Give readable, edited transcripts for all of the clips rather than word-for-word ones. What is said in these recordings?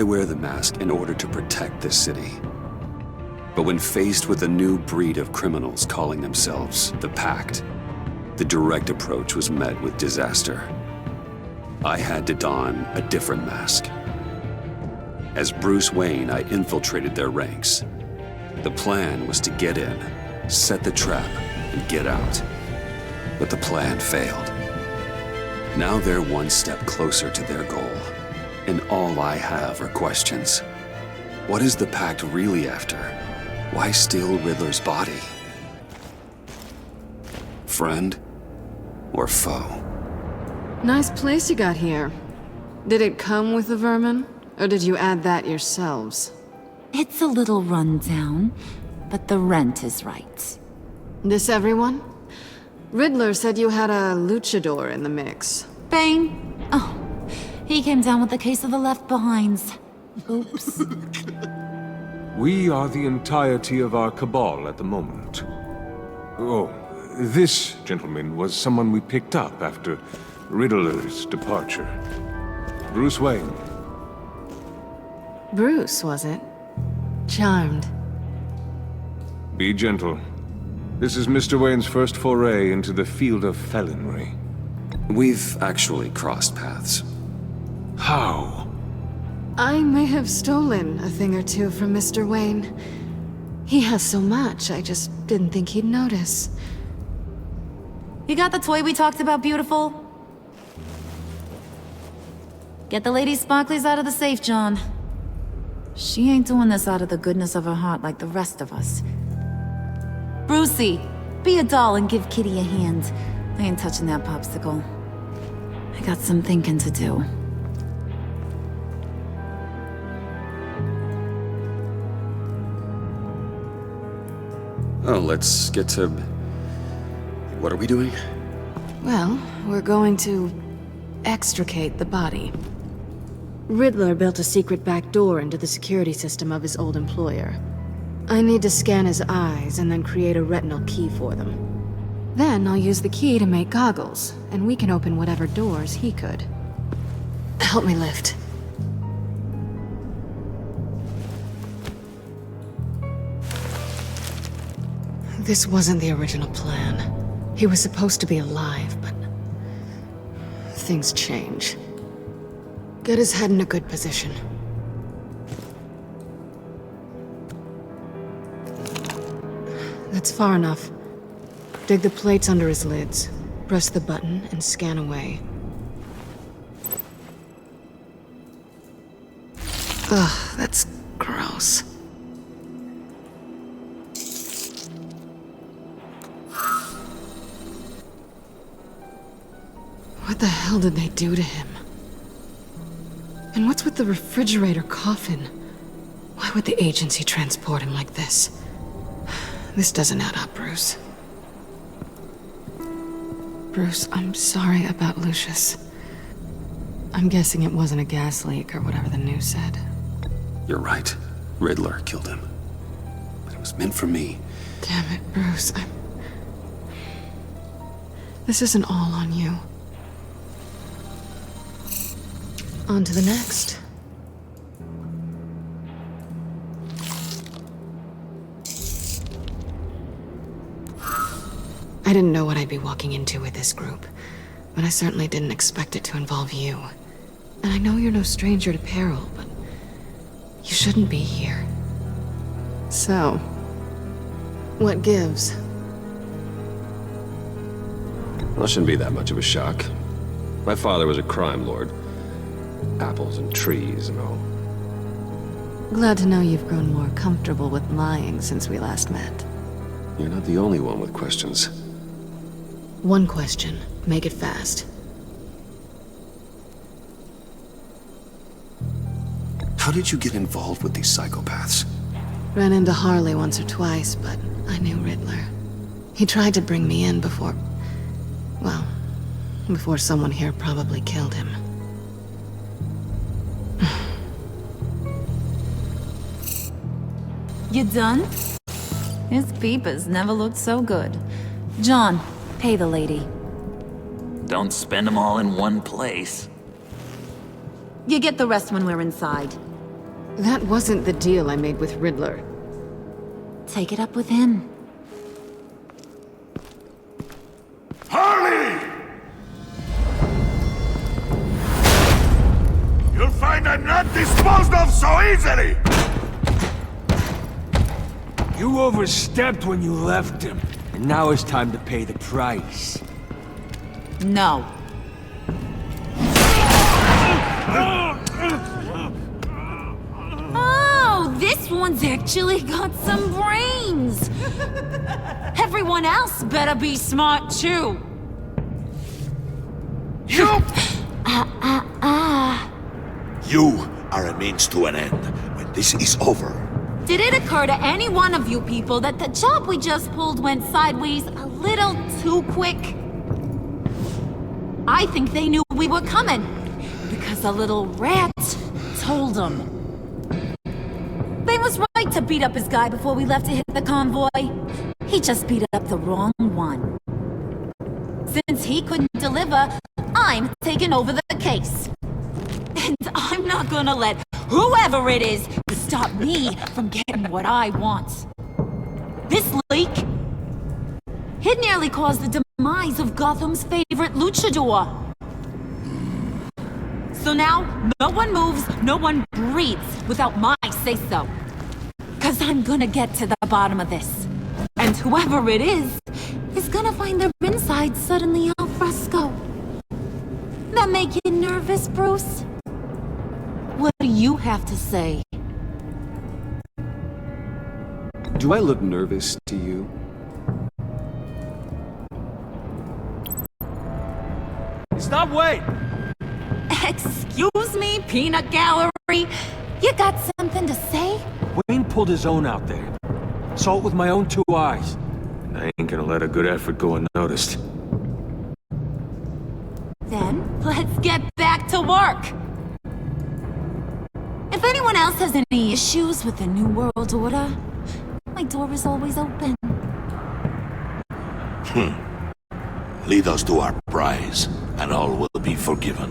I wear the mask in order to protect this city. But when faced with a new breed of criminals calling themselves the Pact, the direct approach was met with disaster. I had to don a different mask. As Bruce Wayne, I infiltrated their ranks. The plan was to get in, set the trap, and get out. But the plan failed. Now they're one step closer to their goal, and all I have are questions. What is the Pact really after? Why steal Riddler's body? Friend or foe? Nice place you got here. Did it come with the vermin, or did you add that yourselves? It's a little run down, but the rent is right. This everyone? Riddler said you had a luchador in the mix. Bane? Oh, he came down with a case of the left behinds. Oops. We are the entirety of our cabal at the moment. Oh, this gentleman was someone we picked up after Riddler's departure. Bruce Wayne. Bruce, was it? Charmed. Be gentle. This is Mr. Wayne's first foray into the field of felonry. We've actually crossed paths. How? I may have stolen a thing or two from Mr. Wayne. He has so much, I just didn't think he'd notice. You got the toy we talked about, beautiful? Get the lady sparklies out of the safe, John. She ain't doing this out of the goodness of her heart like the rest of us. Brucey, be a doll and give Kitty a hand. I ain't touching that popsicle. I got some thinking to do. Oh, let's get to... What are we doing? Well, we're going to extricate the body. Riddler built a secret back door into the security system of his old employer. I need to scan his eyes and then create a retinal key for them. Then I'll use the key to make goggles, and we can open whatever doors he could. Help me lift. This wasn't the original plan. He was supposed to be alive, but things change. Get his head in a good position. That's far enough. Dig the plates under his lids, press the button, and scan away. Ugh, that's gross. What the hell did they do to him? And what's with the refrigerator coffin? Why would the agency transport him like this? This doesn't add up, Bruce. Bruce, I'm sorry about Lucius. I'm guessing it wasn't a gas leak or whatever the news said. You're right. Riddler killed him. But it was meant for me. Damn it, Bruce. This isn't all on you. On to the next. I didn't know what I'd be walking into with this group, but I certainly didn't expect it to involve you. And I know you're no stranger to peril, but you shouldn't be here. So, what gives? Well, it shouldn't be that much of a shock. My father was a crime lord. Apples and trees and all. Glad to know you've grown more comfortable with lying since we last met. You're not the only one with questions. One question. Make it fast. How did you get involved with these psychopaths? Ran into Harley once or twice, but I knew Riddler. He tried to bring me in before... well, before someone here probably killed him. You done? His peepers never looked so good. John, pay the lady. Don't spend them all in one place. You get the rest when we're inside. That wasn't the deal I made with Riddler. Take it up with him. Harley! You'll find I'm not disposed of so easily! You overstepped when you left him, and now it's time to pay the price. No. Oh, this one's actually got some brains! Everyone else better be smart too! You! You are a means to an end. When this is over, Did it occur to any one of you people that the job we just pulled went sideways a little too quick? I think they knew we were coming, because a little rat told them. They was right to beat up his guy before we left to hit the convoy. He just beat up the wrong one. Since he couldn't deliver, I'm taking over the case. And I'm not gonna let whoever it is stop me from getting what I want. This leak, it nearly caused the demise of Gotham's favorite luchador. So now, no one moves, no one breathes without my say-so. 'Cause I'm gonna get to the bottom of this. And whoever it is gonna find their inside suddenly al fresco. That make you nervous, Bruce? What do you have to say? Do I look nervous to you? Stop, wait! Excuse me, peanut gallery? You got something to say? Wayne pulled his own out there. Saw it with my own 2 eyes. And I ain't gonna let a good effort go unnoticed. Then, let's get back to work! If anyone else has any issues with the New World Order, my door is always open. Lead us to our prize, and all will be forgiven.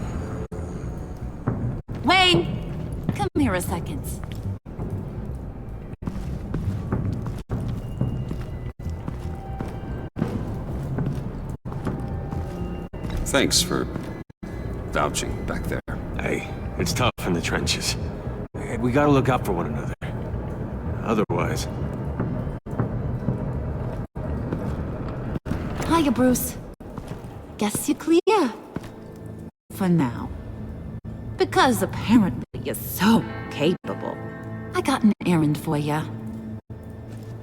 Wayne! Come here a second. Thanks for vouching back there. Hey, it's tough in the trenches. We gotta look out for one another. Otherwise... Hiya, Bruce. Guess you're clear. For now. Because apparently you're so capable. I got an errand for ya.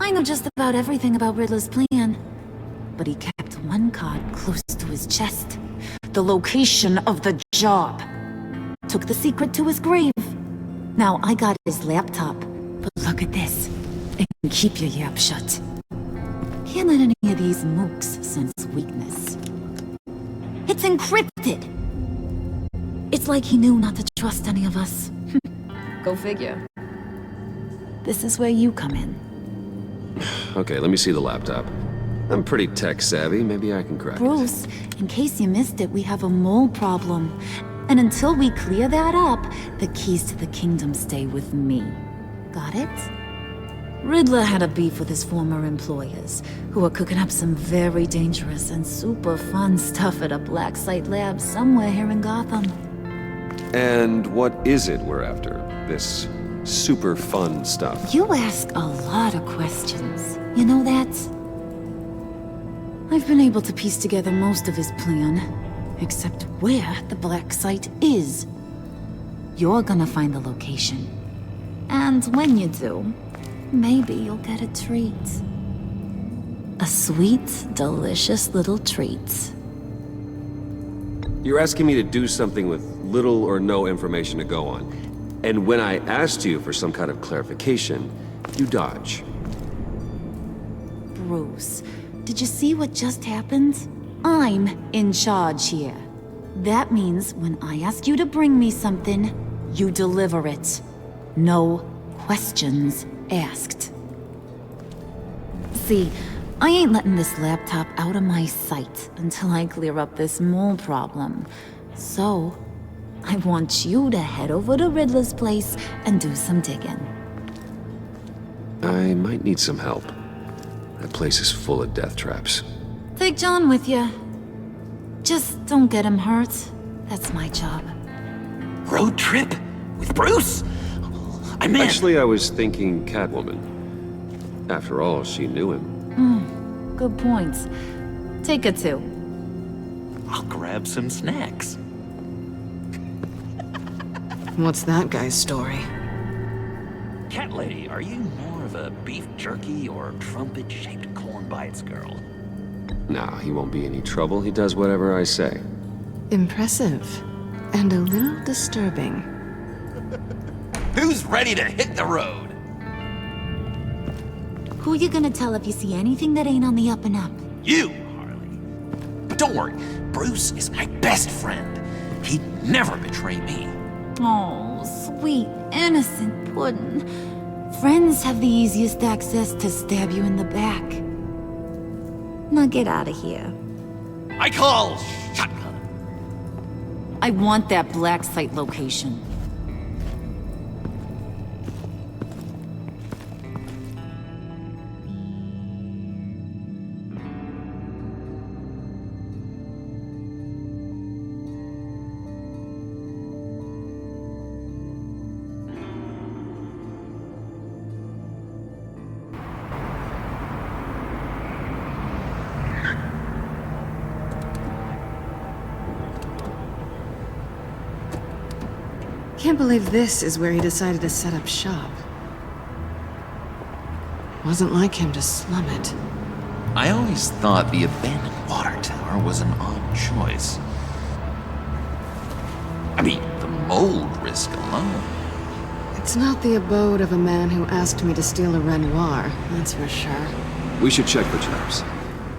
I know just about everything about Riddler's plan. But he kept one card close to his chest. The location of the job. Took the secret to his grave. Now I got his laptop. But look at this. And keep your yap shut. Can't let any of these mooks sense weakness. It's encrypted! It's like he knew not to trust any of us. Go figure. This is where you come in. Okay, let me see the laptop. I'm pretty tech-savvy, maybe I can crack it. Bruce, in case you missed it, we have a mole problem. And until we clear that up, the keys to the kingdom stay with me. Got it? Riddler had a beef with his former employers, who were cooking up some very dangerous and super fun stuff at a black site lab somewhere here in Gotham. And what is it we're after? This super fun stuff? You ask a lot of questions. You know that? I've been able to piece together most of his plan, except where the black site is. You're gonna find the location. And when you do, maybe you'll get a treat. A sweet, delicious little treat. You're asking me to do something with little or no information to go on. And when I asked you for some kind of clarification, you dodge. Bruce, did you see what just happened? I'm in charge here. That means when I ask you to bring me something, you deliver it. No questions asked. See, I ain't letting this laptop out of my sight until I clear up this mole problem. So, I want you to head over to Riddler's place and do some digging. I might need some help. That place is full of death traps. Take John with you. Just don't get him hurt. That's my job. Road trip? With Bruce? I'm in. Actually, I was thinking Catwoman. After all, she knew him. Good points. Take her too. I'll grab some snacks. What's that guy's story? Cat lady, are you more of a beef jerky or trumpet-shaped corn bites girl? Nah, he won't be any trouble. He does whatever I say. Impressive. And a little disturbing. Who's ready to hit the road? Who you gonna tell if you see anything that ain't on the up and up? You, Harley. But don't worry, Bruce is my best friend. He'd never betray me. Oh, sweet, innocent puddin'. Friends have the easiest access to stab you in the back. Now get out of here. I call shotgun. I want that black site location. Can't believe this is where he decided to set up shop. Wasn't like him to slum it. I always thought the abandoned water tower was an odd choice. I mean, the mold risk alone. It's not the abode of a man who asked me to steal a Renoir, that's for sure. We should check for traps.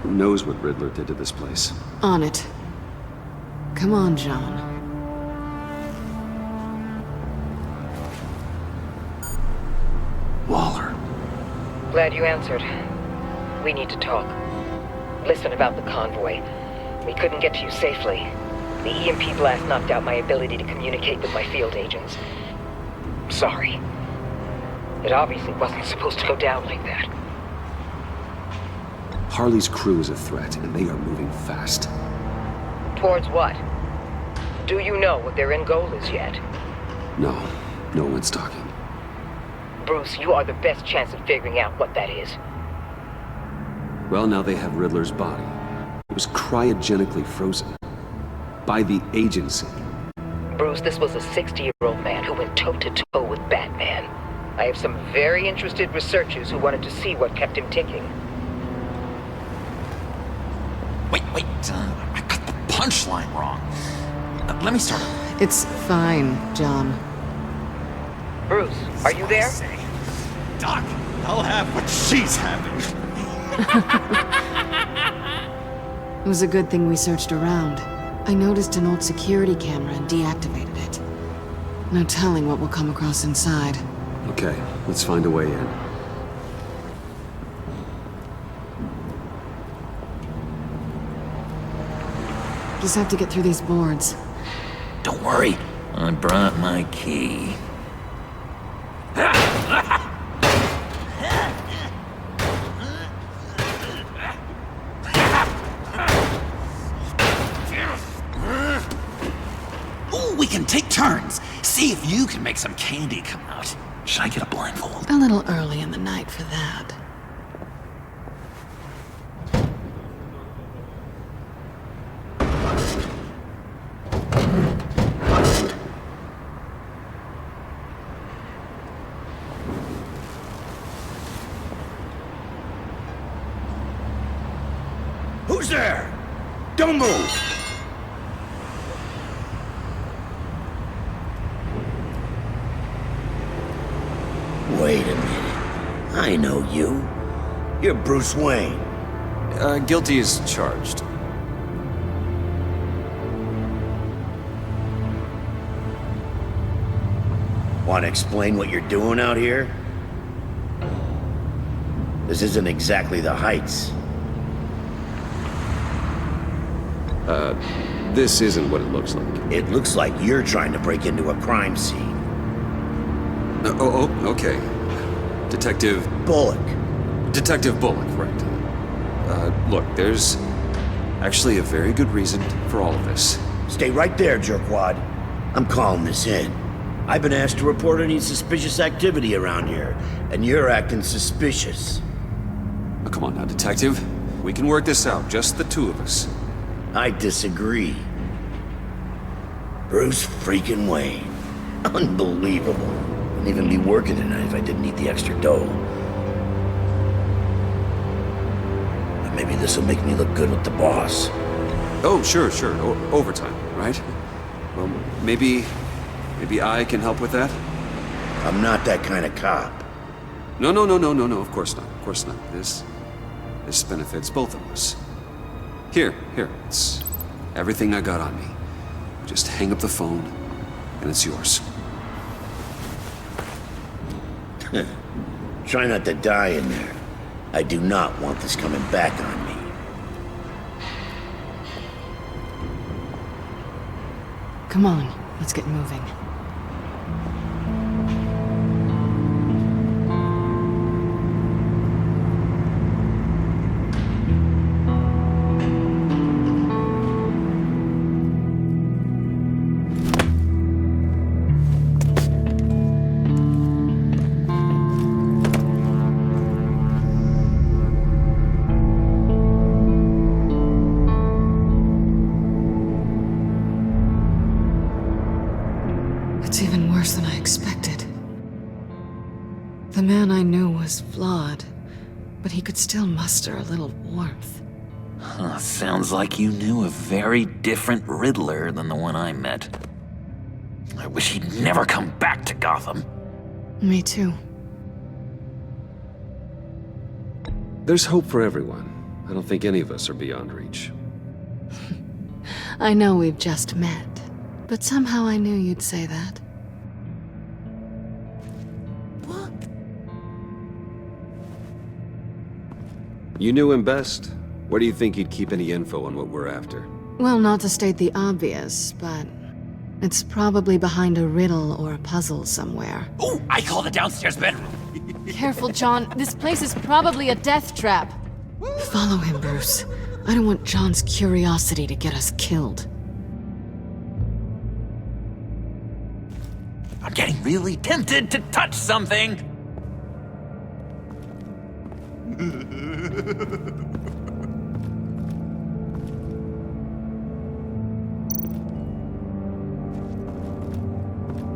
Who knows what Riddler did to this place? On it. Come on, John. Waller. Glad you answered. We need to talk. Listen about the convoy. We couldn't get to you safely. The EMP blast knocked out my ability to communicate with my field agents. Sorry. It obviously wasn't supposed to go down like that. Harley's crew is a threat, and they are moving fast. Towards what? Do you know what their end goal is yet? No one's talking. Bruce, you are the best chance of figuring out what that is. Well, now they have Riddler's body. It was cryogenically frozen. By the agency. Bruce, this was a 60-year-old man who went toe-to-toe with Batman. I have some very interested researchers who wanted to see what kept him ticking. Wait, I got the punchline wrong. Let me start over. It's fine, John. Bruce, are you there? Doc, I'll have what she's having. It was a good thing we searched around. I noticed an old security camera and deactivated it. No telling what we'll come across inside. Okay, let's find a way in. Just have to get through these boards. Don't worry, I brought my key. Ooh, we can take turns. See if you can make some candy come out. Should I get a blindfold? A little early in the night for that. Who's there? Don't move! Wait a minute. I know you. You're Bruce Wayne. Guilty as charged. Want to explain what you're doing out here? This isn't exactly the Heights. This isn't what it looks like. It looks like you're trying to break into a crime scene. Okay. Detective Bullock. Right. Look, there's actually a very good reason for all of this. Stay right there, jerkwad. I'm calling this in. I've been asked to report any suspicious activity around here, and you're acting suspicious. Oh, come on now, Detective. We can work this out, just the two of us. I disagree. Bruce freaking Wayne. Unbelievable. Wouldn't even be working tonight if I didn't need the extra dough. But maybe this'll make me look good with the boss. Oh, sure. Overtime, right? Well, maybe I can help with that? I'm not that kind of cop. No, of course not. This benefits both of us. Here, it's everything I got on me. Just hang up the phone, and it's yours. Try not to die in there. I do not want this coming back on me. Come on, let's get moving. It's even worse than I expected. The man I knew was flawed, but he could still muster a little warmth. Huh, sounds like you knew a very different Riddler than the one I met. I wish he'd never come back to Gotham. Me too. There's hope for everyone. I don't think any of us are beyond reach. I know we've just met, but somehow I knew you'd say that. You knew him best. Where do you think he'd keep any info on what we're after? Well, not to state the obvious, but it's probably behind a riddle or a puzzle somewhere. Oh, I call the downstairs bedroom. Careful, John. This place is probably a death trap. Follow him, Bruce. I don't want John's curiosity to get us killed. I'm getting really tempted to touch something.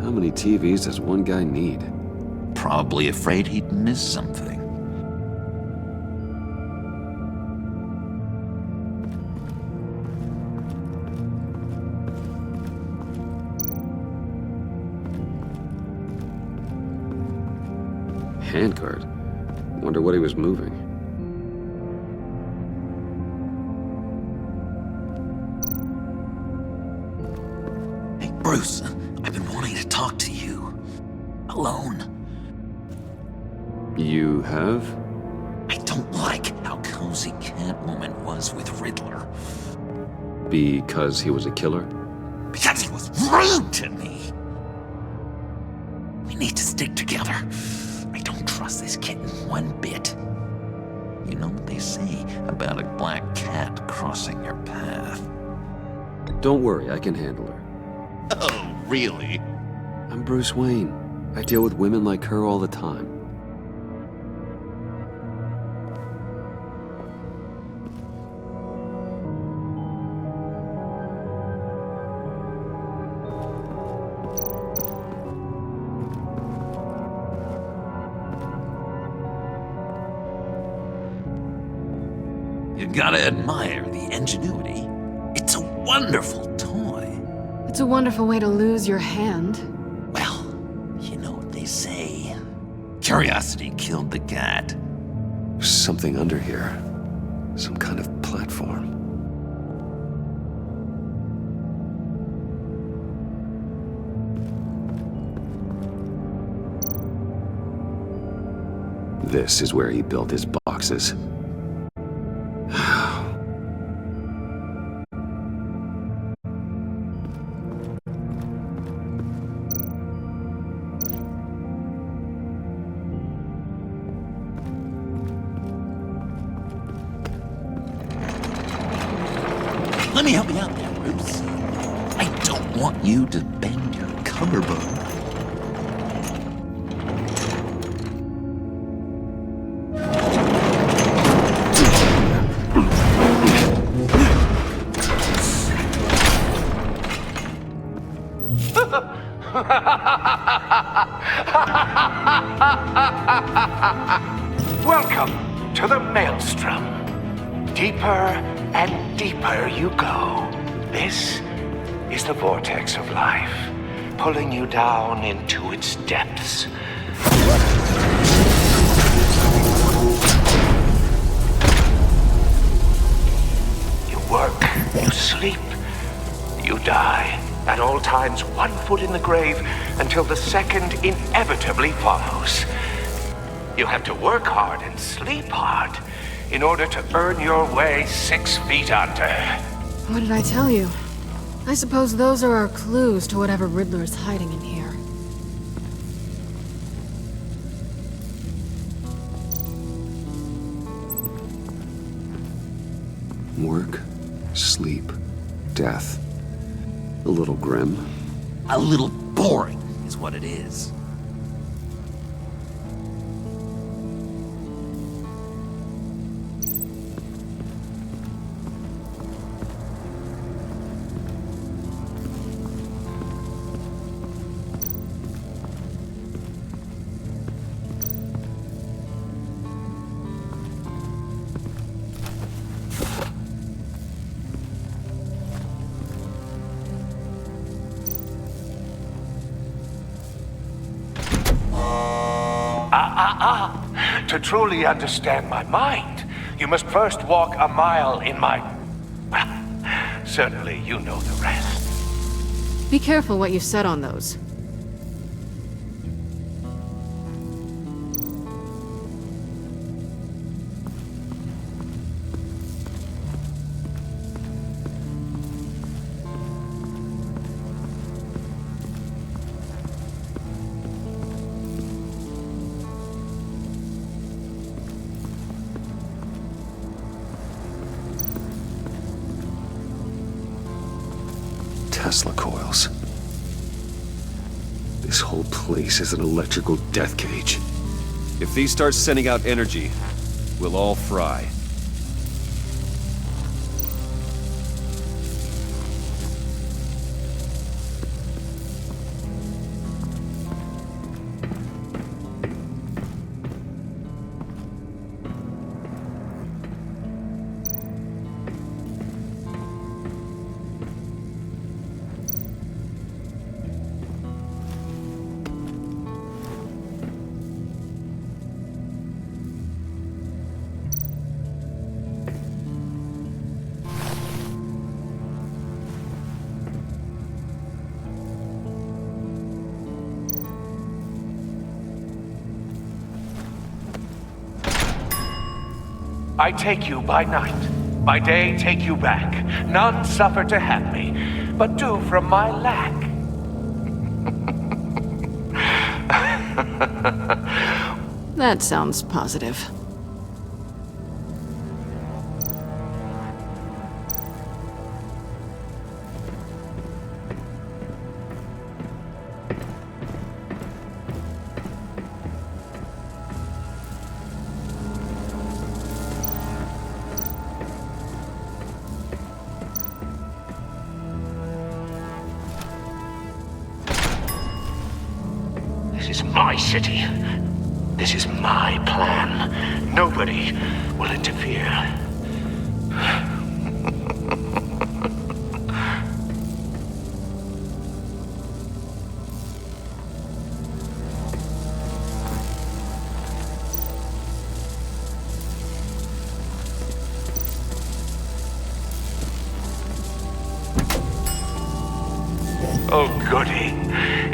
How many TVs does one guy need? Probably afraid he'd miss something. Handcart. Wonder what he was moving. Hey, Bruce, I've been wanting to talk to you. Alone. You have? I don't like how cozy Catwoman was with Riddler. Because he was a killer? Because he was rude to me! We need to stick together. I don't trust this kitten one bit. You know what they say about a black cat crossing your path? Don't worry, I can handle her. Oh, really? I'm Bruce Wayne. I deal with women like her all the time. You gotta admire the ingenuity. It's a wonderful toy. It's a wonderful way to lose your hand. Well, you know what they say. Curiosity killed the cat. There's something under here. Some kind of platform. This is where he built his boxes. Let me help you out there, Bruce. I don't want you to bend your collarbone. Welcome to the Maelstrom. Deeper and deeper you go. This is the vortex of life, pulling you down into its depths. You work, you sleep, you die. At all times, 1 foot in the grave until the second inevitably follows. You have to work hard and sleep hard in order to earn your way 6 feet under. What did I tell you? I suppose those are our clues to whatever Riddler's hiding in here. Work, sleep, death. A little grim. A little boring is what it is. To truly understand my mind, you must first walk a mile in my... Well, certainly you know the rest. Be careful what you said on those. Tesla coils. This whole place is an electrical death cage. If these start sending out energy, we'll all fry. I take you by night, by day take you back. None suffer to have me, but do from my lack. That sounds positive. This is my city. This is my plan. Nobody will interfere. Oh, goody.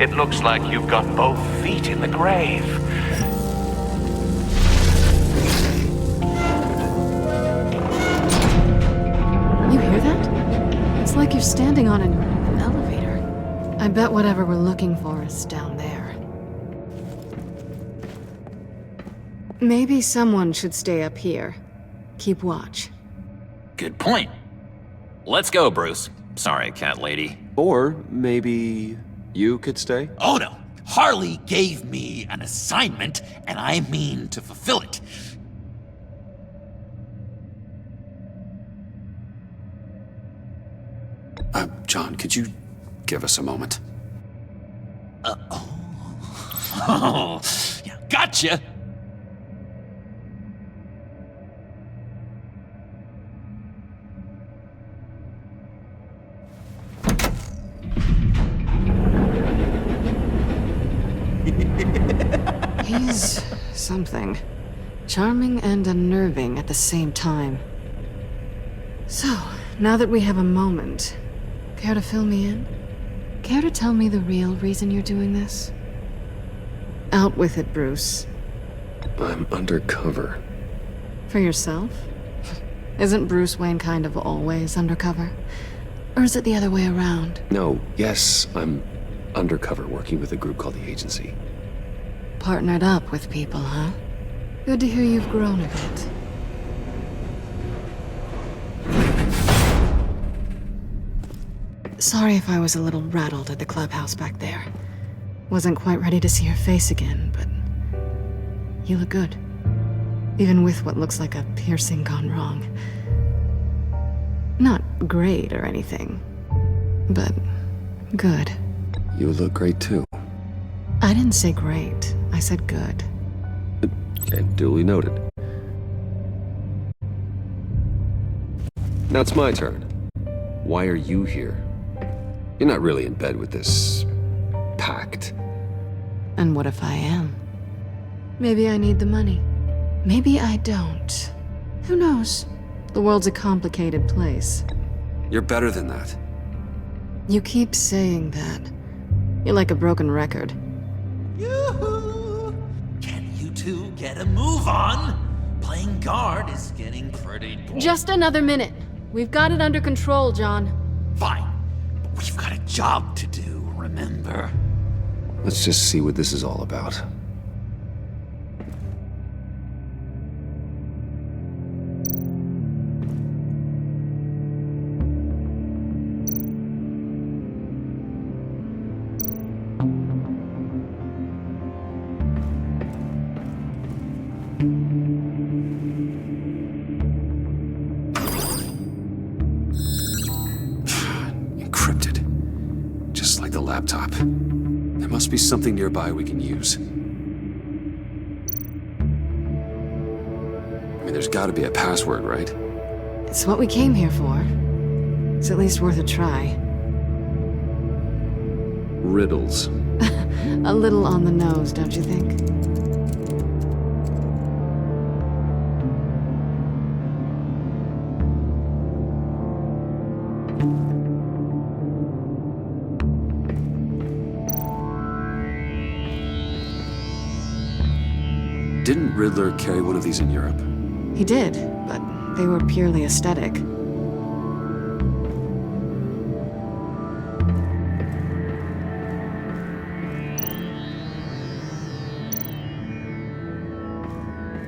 It looks like you've got both feet in the grave. You hear that? It's like you're standing on an elevator. I bet whatever we're looking for is down there. Maybe someone should stay up here. Keep watch. Good point. Let's go, Bruce. Sorry, cat lady. Or maybe you could stay? Oh no! Harley gave me an assignment, and I mean to fulfill it. John, could you give us a moment? Oh, yeah, gotcha! He's something. Charming and unnerving at the same time. So, now that we have a moment, care to fill me in? Care to tell me the real reason you're doing this? Out with it, Bruce. I'm undercover. For yourself? Isn't Bruce Wayne kind of always undercover? Or is it the other way around? No, yes, I'm undercover working with a group called the Agency. Partnered up with people, huh? Good to hear you've grown a bit. Sorry if I was a little rattled at the clubhouse back there. Wasn't quite ready to see your face again, but you look good. Even with what looks like a piercing gone wrong. Not great or anything, but good. You look great too. I didn't say great. I said good. Okay, duly noted. Now it's my turn. Why are you here? You're not really in bed with this pact. And what if I am? Maybe I need the money. Maybe I don't. Who knows? The world's a complicated place. You're better than that. You keep saying that. You're like a broken record. Yoo-hoo! Can you two get a move on? Playing guard is getting pretty boring. Just another minute. We've got it under control, John. Fine. But we've got a job to do, remember? Let's just see what this is all about. Encrypted. Just like the laptop. There must be something nearby we can use. I mean, there's gotta be a password, right? It's what we came here for. It's at least worth a try. Riddles. A little on the nose, don't you think? Didn't Riddler carry one of these in Europe? He did, but they were purely aesthetic.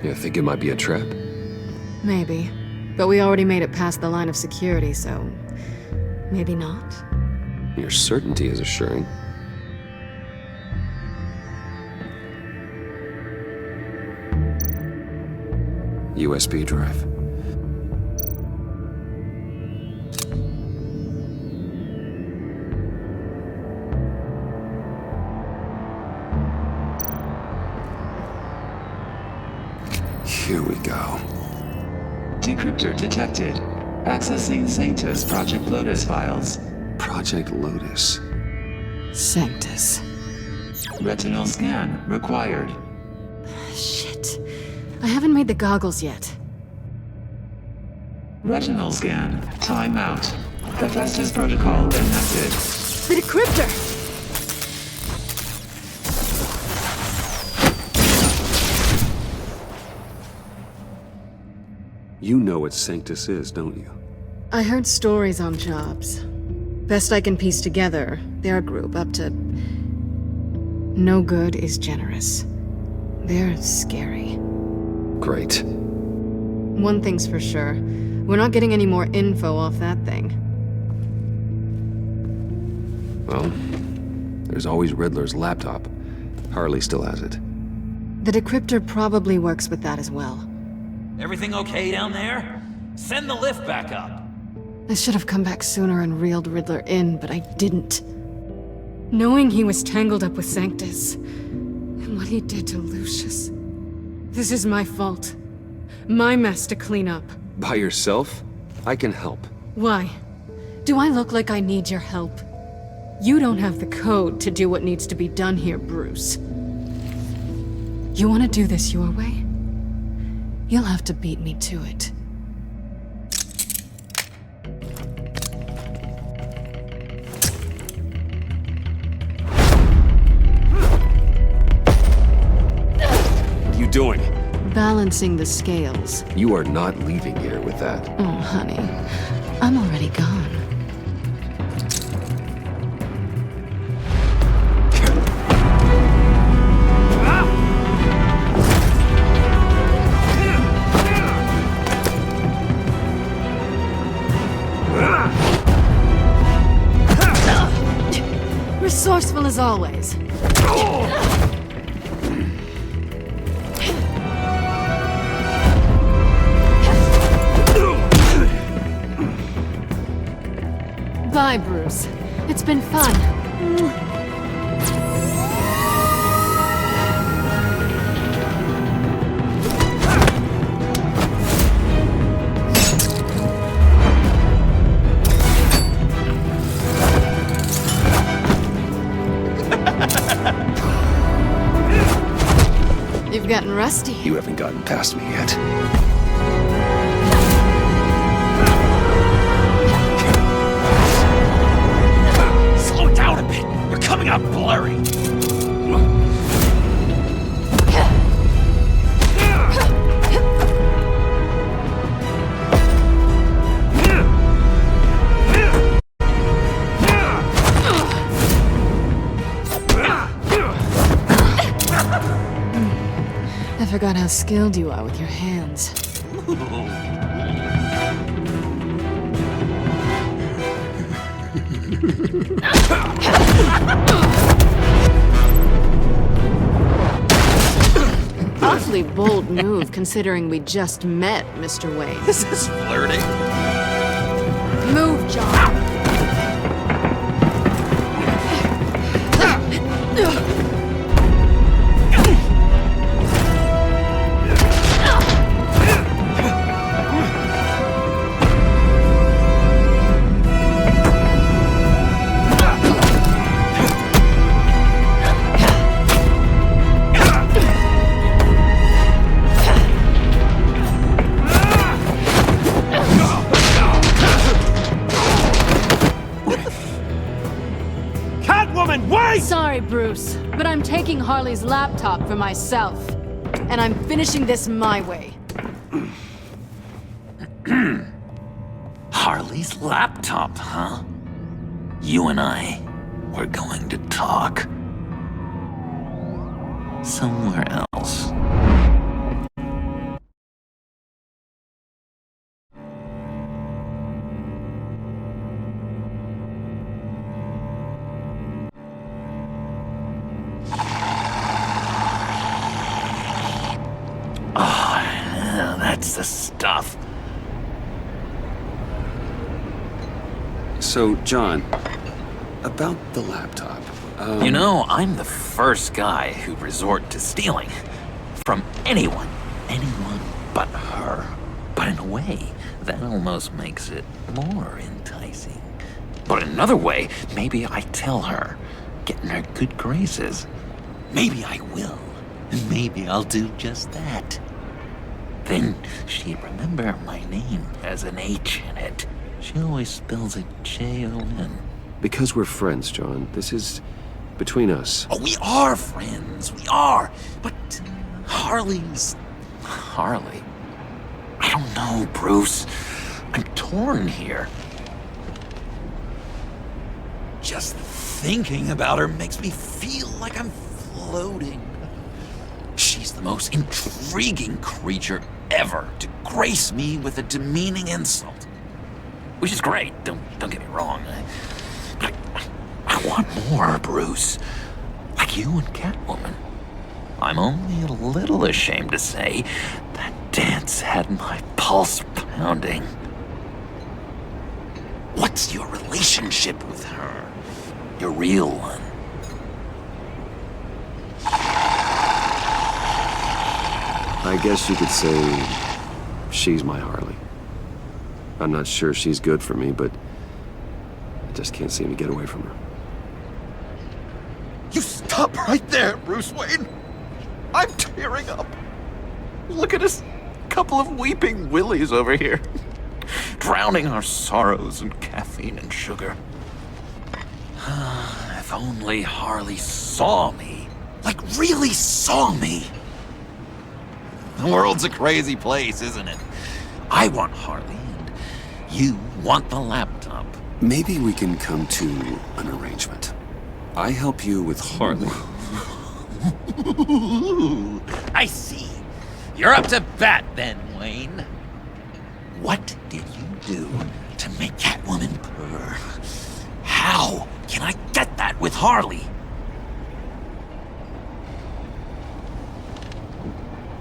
You think it might be a trap? Maybe. But we already made it past the line of security, so... maybe not? Your certainty is assuring. USB drive. Here we go. Decryptor detected. Accessing Sanctus Project Lotus files. Project Lotus. Sanctus. Retinal scan required. Shit. I haven't made the goggles yet. Retinal scan. Timeout. Hephaestus protocol enacted. The decryptor! You know what Sanctus is, don't you? I heard stories on jobs. Best I can piece together, their group up to... no good is generous. They're scary. Great. One thing's for sure. We're not getting any more info off that thing. Well, there's always Riddler's laptop. Harley still has it. The decryptor probably works with that as well. Everything okay down there? Send the lift back up. I should have come back sooner and reeled Riddler in, but I didn't. Knowing he was tangled up with Sanctus, and what he did to Lucius. This is my fault. My mess to clean up. By yourself? I can help. Why? Do I look like I need your help? You don't have the code to do what needs to be done here, Bruce. You want to do this your way? You'll have to beat me to it. What are you doing? Balancing the scales. You are not leaving here with that. Oh, honey. I'm already gone. Resourceful as always. Bye, Bruce. It's been fun. You've gotten rusty. You haven't gotten past me yet. Slow down a bit. You're coming out blurry. I forgot how skilled you are with your hands. Awfully bold move, considering we just met, Mr. Wayne. This is flirting. Move, John! Sorry, Bruce, but I'm taking Harley's laptop for myself. And I'm finishing this my way. Harley's laptop, huh? You and I, we're going to talk. Somewhere else. That's the stuff. So, John, about the laptop. You know, I'm the first guy who'd resort to stealing. From anyone but her. But in a way, that almost makes it more enticing. But in another way, maybe I tell her, get in her good graces. Maybe I will. And maybe I'll do just that. Then she'd remember my name as an H in it. She always spells it J-O-N. Because we're friends, John. This is between us. Oh, we are friends. We are. But Harley's... Harley? I don't know, Bruce. I'm torn here. Just thinking about her makes me feel like I'm floating. She's the most intriguing creature ever to grace me with a demeaning insult. Which is great, don't get me wrong. I I want more, Bruce. Like you and Catwoman. I'm only a little ashamed to say that dance had my pulse pounding. What's your relationship with her? Your real one? I guess you could say she's my Harley. I'm not sure she's good for me, but I just can't seem to get away from her. You stop right there, Bruce Wayne! I'm tearing up. Look at us, couple of weeping willies over here. Drowning our sorrows in caffeine and sugar. If only Harley saw me. Like, really saw me. The world's a crazy place, isn't it? I want Harley, and you want the laptop. Maybe we can come to an arrangement. I help you with Harley. I see. You're up to bat then, Wayne. What did you do to make Catwoman purr? How can I get that with Harley?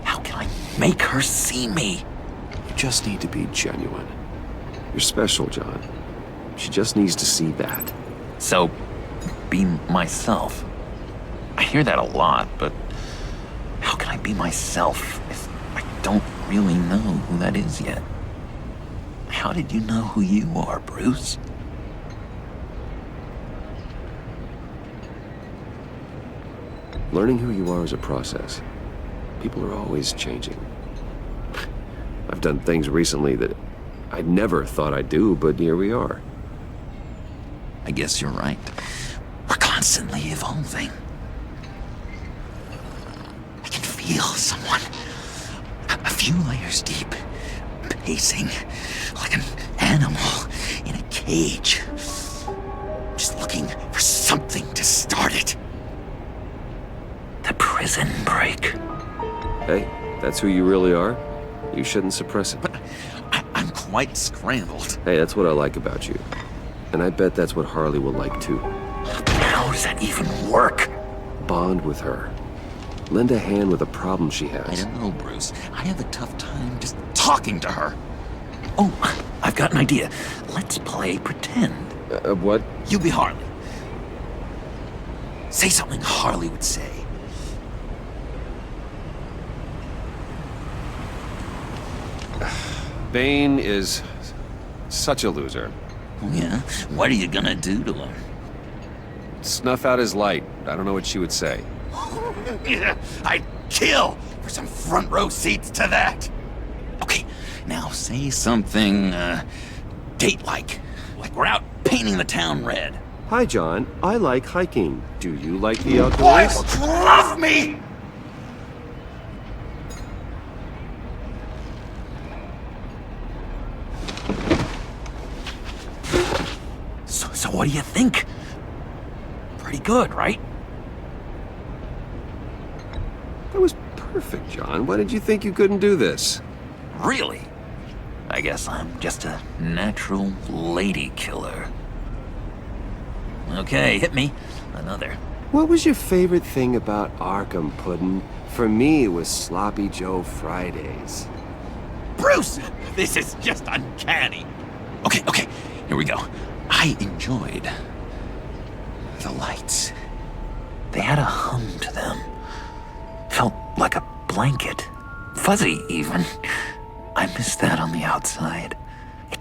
How can I make her see me? You just need to be genuine. You're special, John. She just needs to see that. So, be myself. I hear that a lot, but how can I be myself if I don't really know who that is yet? How did you know who you are, Bruce? Learning who you are is a process. People are always changing. I've done things recently that I never thought I'd do, but here we are. I guess you're right. We're constantly evolving. I can feel someone a few layers deep, pacing like an animal in a cage, just looking for something to start it. The prison break. Hey, that's who you really are. You shouldn't suppress it. But I'm quite scrambled. Hey, that's what I like about you. And I bet that's what Harley will like too. How does that even work? Bond with her. Lend a hand with a problem she has. I don't know, Bruce. I have a tough time just talking to her. Oh, I've got an idea. Let's play pretend. What? You be Harley. Say something Harley would say. Bane is such a loser. Oh, yeah? What are you gonna do to him? Snuff out his light. I don't know what she would say. I'd kill for some front row seats to that. Okay, now say something, date-like. Like we're out painting the town red. Hi, John. I like hiking. Do you like the outdoors? Boys, love me! So what do you think? Pretty good, right? That was perfect, John. Why did you think you couldn't do this? Really? I guess I'm just a natural lady killer. Okay, hit me. Another. What was your favorite thing about Arkham, Puddin'? For me, it was Sloppy Joe Fridays. Bruce! This is just uncanny. Okay, here we go. I enjoyed the lights. They had a hum to them. Felt like a blanket. Fuzzy, even. I miss that on the outside.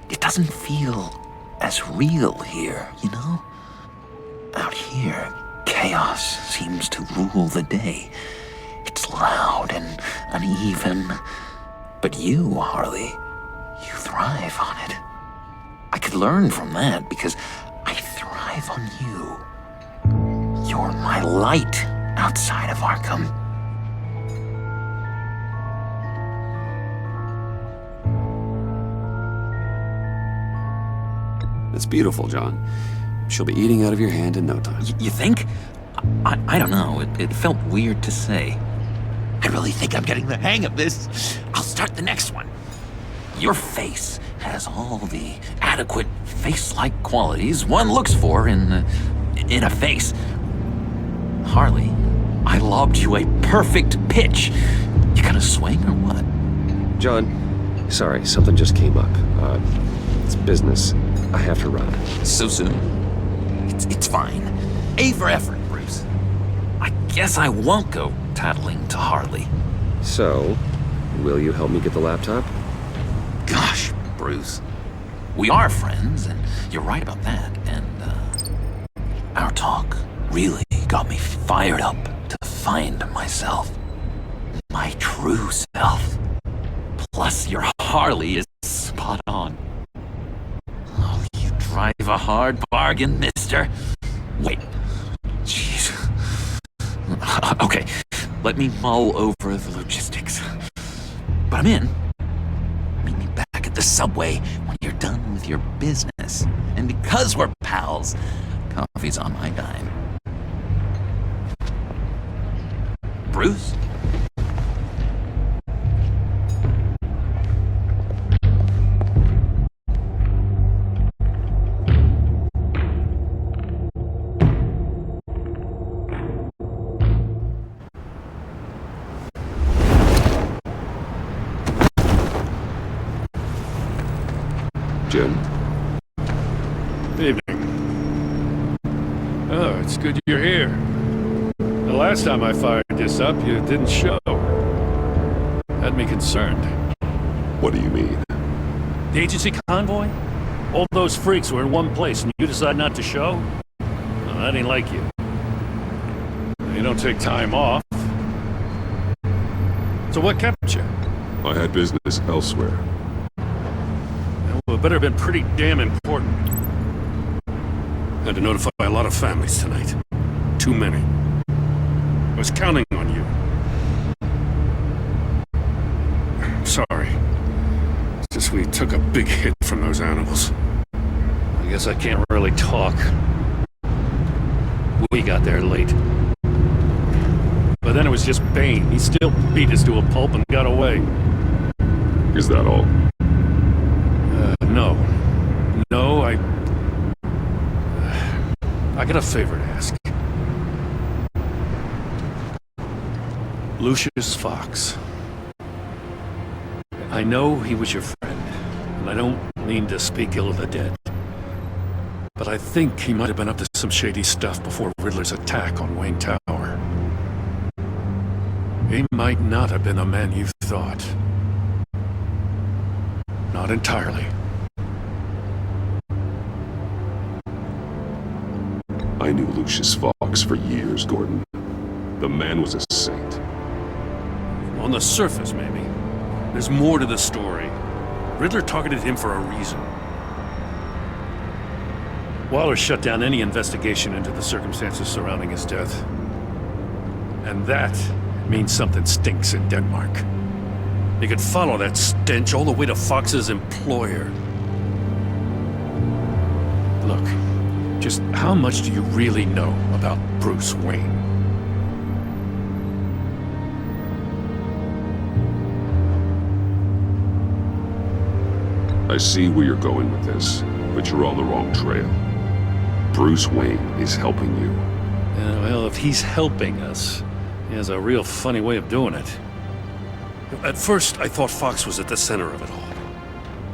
It doesn't feel as real here, you know? Out here, chaos seems to rule the day. It's loud and uneven. But you, Harley, you thrive on it. I could learn from that because I thrive on you. You're my light outside of Arkham. It's beautiful, John. She'll be eating out of your hand in no time. You think? I don't know. It felt weird to say. I really think I'm getting the hang of this. I'll start the next one. Your face has all the adequate face-like qualities one looks for in in a face. Harley, I lobbed you a perfect pitch. You gonna swing or what? John, sorry, something just came up. It's business. I have to run. So soon? It's fine. A for effort, Bruce. I guess I won't go tattling to Harley. So, will you help me get the laptop? Gosh, Bruce. We are friends, and you're right about that. And, our talk really got me fired up to find myself. My true self. Plus, your Harley is spot on. Oh, you drive a hard bargain, mister. Wait. Jeez. Okay, let me mull over the logistics. But I'm in. Meet me back at the subway when you're done with your business. And because we're pals, coffee's on my dime. Bruce? Jim? Evening. Oh, it's good you're here. The last time I fired this up, you didn't show. Had me concerned. What do you mean? The agency convoy? All those freaks were in one place and you decide not to show? No, that ain't like you. You don't take time off. So what kept you? I had business elsewhere. Well, it better have been pretty damn important. Had to notify a lot of families tonight. Too many. I was counting on you. Sorry. It's just we took a big hit from those animals. I guess I can't really talk. We got there late. But then it was just Bane. He still beat us to a pulp and got away. Is that all? No. No, I got a favor to ask. Lucius Fox. I know he was your friend, and I don't mean to speak ill of the dead. But I think he might have been up to some shady stuff before Riddler's attack on Wayne Tower. He might not have been the man you thought. Not entirely. I knew Lucius Fox for years, Gordon. The man was a saint. On the surface, maybe. There's more to the story. Riddler targeted him for a reason. Waller shut down any investigation into the circumstances surrounding his death. And that means something stinks in Denmark. You could follow that stench all the way to Fox's employer. Look, just how much do you really know about Bruce Wayne? I see where you're going with this, but you're on the wrong trail. Bruce Wayne is helping you. Yeah, well, if he's helping us, he has a real funny way of doing it. At first, I thought Fox was at the center of it all.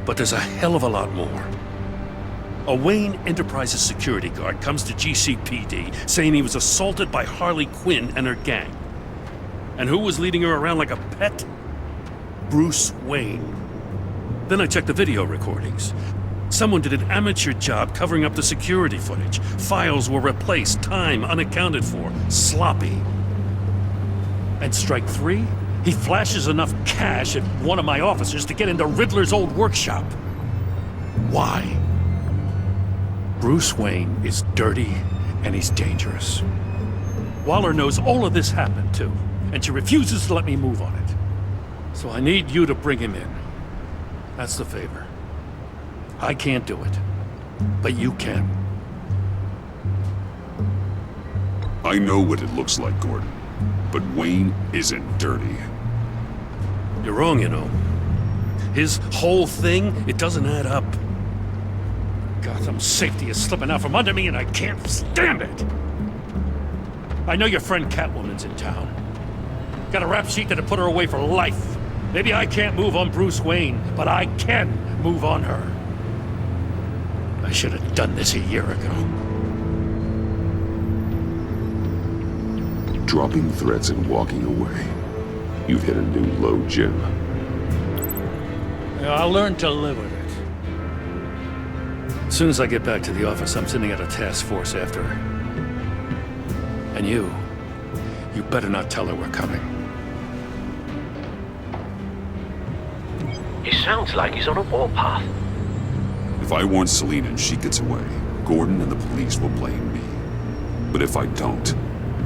But there's a hell of a lot more. A Wayne Enterprises security guard comes to GCPD saying he was assaulted by Harley Quinn and her gang. And who was leading her around like a pet? Bruce Wayne. Then I checked the video recordings. Someone did an amateur job covering up the security footage. Files were replaced, time unaccounted for, sloppy. And strike three? He flashes enough cash at one of my officers to get into Riddler's old workshop. Why? Bruce Wayne is dirty and he's dangerous. Waller knows all of this happened too, and she refuses to let me move on it. So I need you to bring him in. That's the favor. I can't do it, but you can. I know what it looks like, Gordon, but Wayne isn't dirty. You're wrong, you know. His whole thing, it doesn't add up. Gotham's safety is slipping out from under me and I can't stand it! I know your friend Catwoman's in town. Got a rap sheet that'll put her away for life. Maybe I can't move on Bruce Wayne, but I can move on her. I should have done this a year ago. Dropping threats and walking away. You've hit a new low, Jim. I'll learn to live with it. As soon as I get back to the office, I'm sending out a task force after her. And you better not tell her we're coming. He sounds like he's on a warpath. If I warn Selina and she gets away, Gordon and the police will blame me. But if I don't,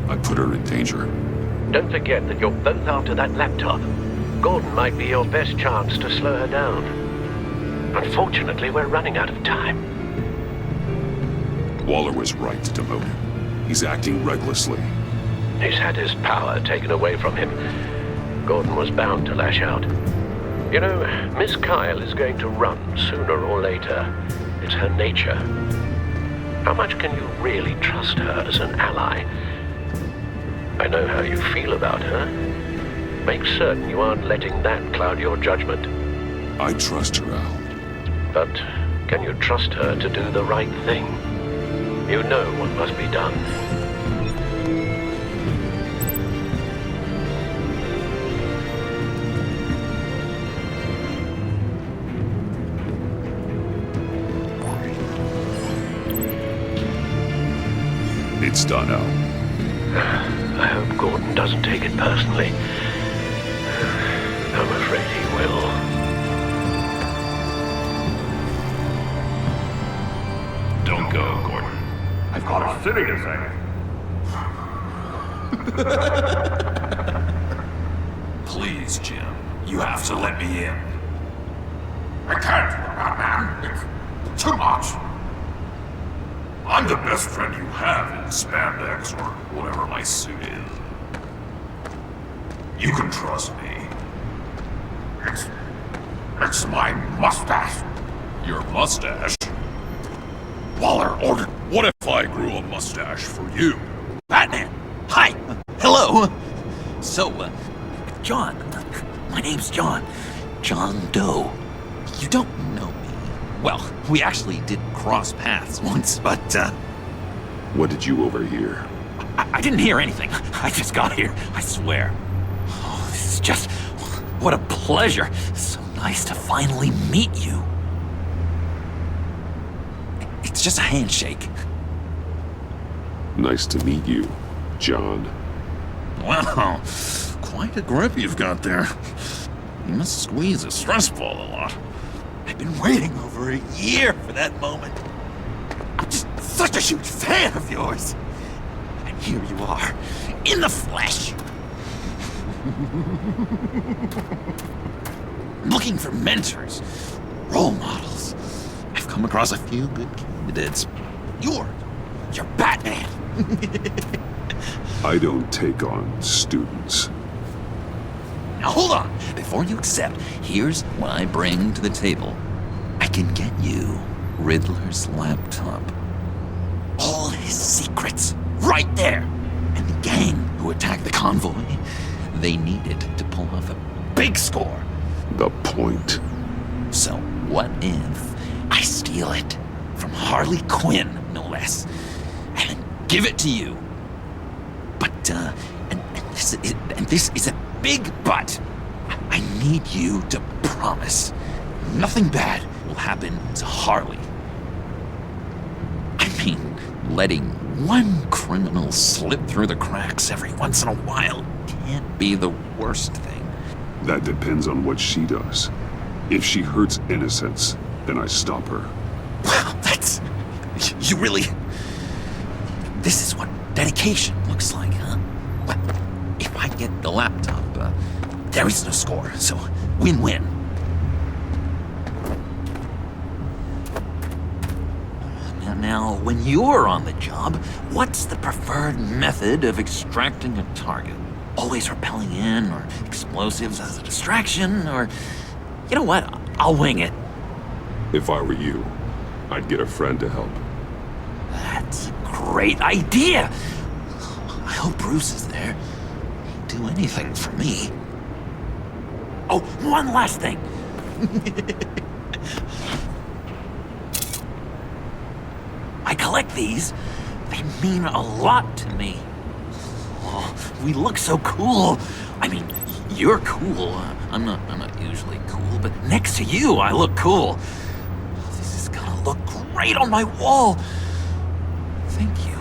I put her in danger. Don't forget that you're both after that laptop. Gordon might be your best chance to slow her down. Unfortunately, we're running out of time. Waller was right to demote him. He's acting recklessly. He's had his power taken away from him. Gordon was bound to lash out. You know, Miss Kyle is going to run sooner or later. It's her nature. How much can you really trust her as an ally? I know how you feel about her. Make certain you aren't letting that cloud your judgment. I trust her, Al. But can you trust her to do the right thing? You know what must be done. It's done, Al. I hope Gordon doesn't take it personally. I'm afraid he will. Don't go, Gordon. I've got a city to save. Please, Jim. You have to let me in. I can't, Batman. It's too much. I'm the best friend you have in spandex or whatever my suit is. You can trust me. It's my mustache. Your mustache? Waller ordered. What if I grew a mustache for you? Batman! Hi! Hello! So, John. My name's John. John Doe. You don't know me. Well, we actually did cross paths once, but, What did you overhear? I didn't hear anything. I just got here, I swear. Oh, this is just... What a pleasure. So nice to finally meet you. It's just a handshake. Nice to meet you, John. Wow, quite a grip you've got there. You must squeeze a stress ball a lot. I've been waiting over a year for that moment. I'm just such a huge fan of yours. And here you are, in the flesh. Looking for mentors, role models. I've come across a few good candidates. You're Batman. I don't take on students. Now hold on. Before you accept, here's what I bring to the table. I can get you Riddler's laptop. All his secrets, right there. And the gang who attacked the convoy, they needed to pull off a big score. The point. So what if I steal it from Harley Quinn, no less, and then give it to you? But, and this is a big but. I need you to promise nothing bad will happen to Harley. I mean, letting one criminal slip through the cracks every once in a while can't be the worst thing. That depends on what she does. If she hurts innocents, then I stop her. Wow, that's... You really... This is what dedication looks like, huh? Well, if I get the laptop, there is no score, so win-win. Now, when you're on the job, what's the preferred method of extracting a target? Always rappelling in, or explosives as a distraction, or... You know what? I'll wing it. If I were you, I'd get a friend to help. That's a great idea! I hope Bruce is there. He'd do anything for me. Oh, one last thing! I collect these. They mean a lot to me. Oh, we look so cool. I mean, you're cool. I'm not usually cool, but next to you, I look cool. This is gonna look great on my wall. Thank you.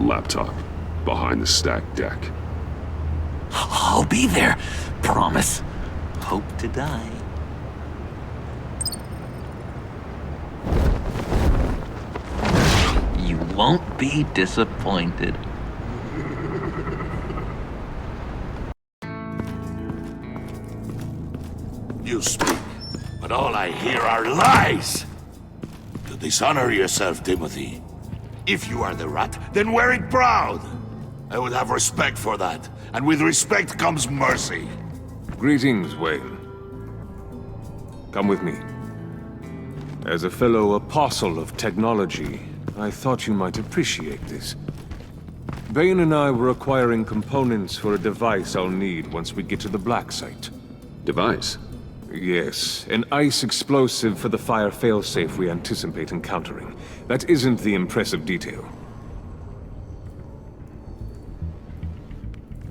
Laptop. Behind the stacked deck. I'll be there. Promise. Hope to die. You won't be disappointed. You speak, but all I hear are lies! You dishonor yourself, Timothy. If you are the rat, then wear it proud! I would have respect for that, and with respect comes mercy. Greetings, Wayne. Come with me. As a fellow apostle of technology, I thought you might appreciate this. Bane and I were acquiring components for a device I'll need once we get to the Black Site. Device? Yes, an ice explosive for the fire failsafe we anticipate encountering. That isn't the impressive detail.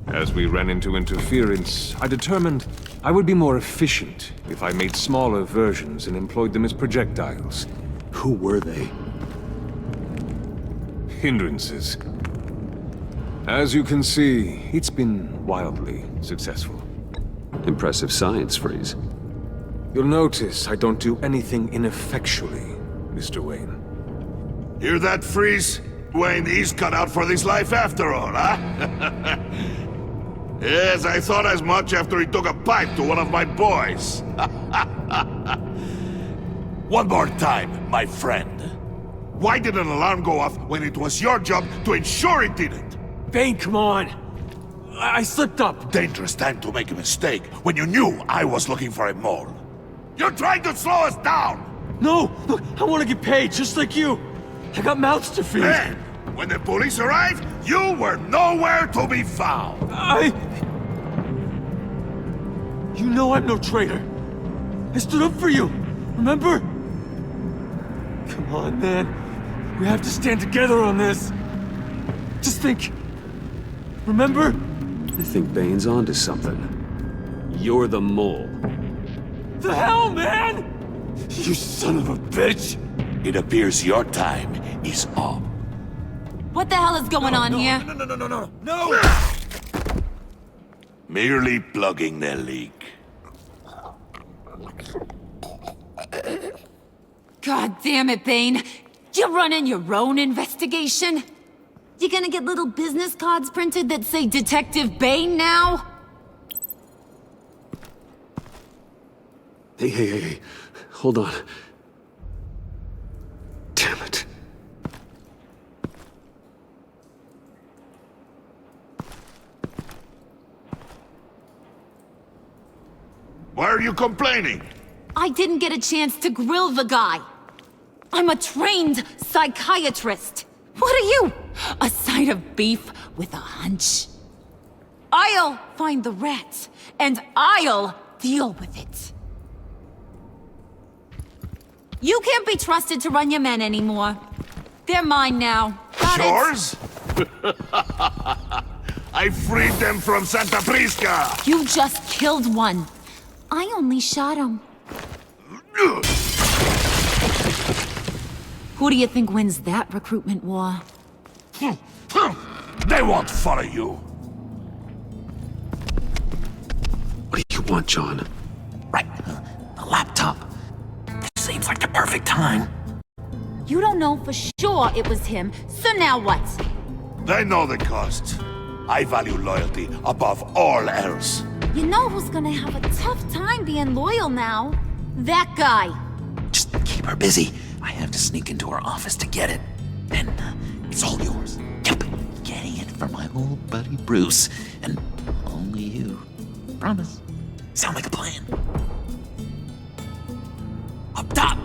As we ran into interference, I determined I would be more efficient if I made smaller versions and employed them as projectiles. Who were they? Hindrances. As you can see, it's been wildly successful. Impressive science, Freeze. You'll notice I don't do anything ineffectually, Mr. Wayne. Hear that, Freeze? Wayne, he's cut out for this life after all, huh? Yes, I thought as much after he took a pipe to one of my boys. One more time, my friend. Why did an alarm go off when it was your job to ensure it didn't? Bane, come on! I slipped up! Dangerous time to make a mistake when you knew I was looking for a mole. You're trying to slow us down! No! Look, I want to get paid, just like you! I got mouths to feed! Then, when the police arrived, you were nowhere to be found! You know I'm no traitor! I stood up for you! Remember? Come on, man. We have to stand together on this! Just think... Remember? I think Bane's onto something. You're the mole. The hell, man! You son of a bitch! It appears your time is up. What the hell is going on here? No! Merely plugging the leak. God damn it, Bane. You're running your own investigation? You gonna get little business cards printed that say Detective Bane now? Hey. Hold on. Damn it. Why are you complaining? I didn't get a chance to grill the guy. I'm a trained psychiatrist. What are you? A side of beef with a hunch? I'll find the rat, and I'll deal with it. You can't be trusted to run your men anymore. They're mine now. Got it? Yours? I freed them from Santa Prisca! You just killed one. I only shot him. Who do you think wins that recruitment war? They won't follow you. What do you want, John? Right, the laptop. Seems like the perfect time. You don't know for sure it was him, so now what? They know the cost. I value loyalty above all else. You know who's gonna have a tough time being loyal now? That guy. Just keep her busy. I have to sneak into her office to get it. And it's all yours. Yep, getting it from my old buddy Bruce. And only you. Promise. Sound like a plan. Up top!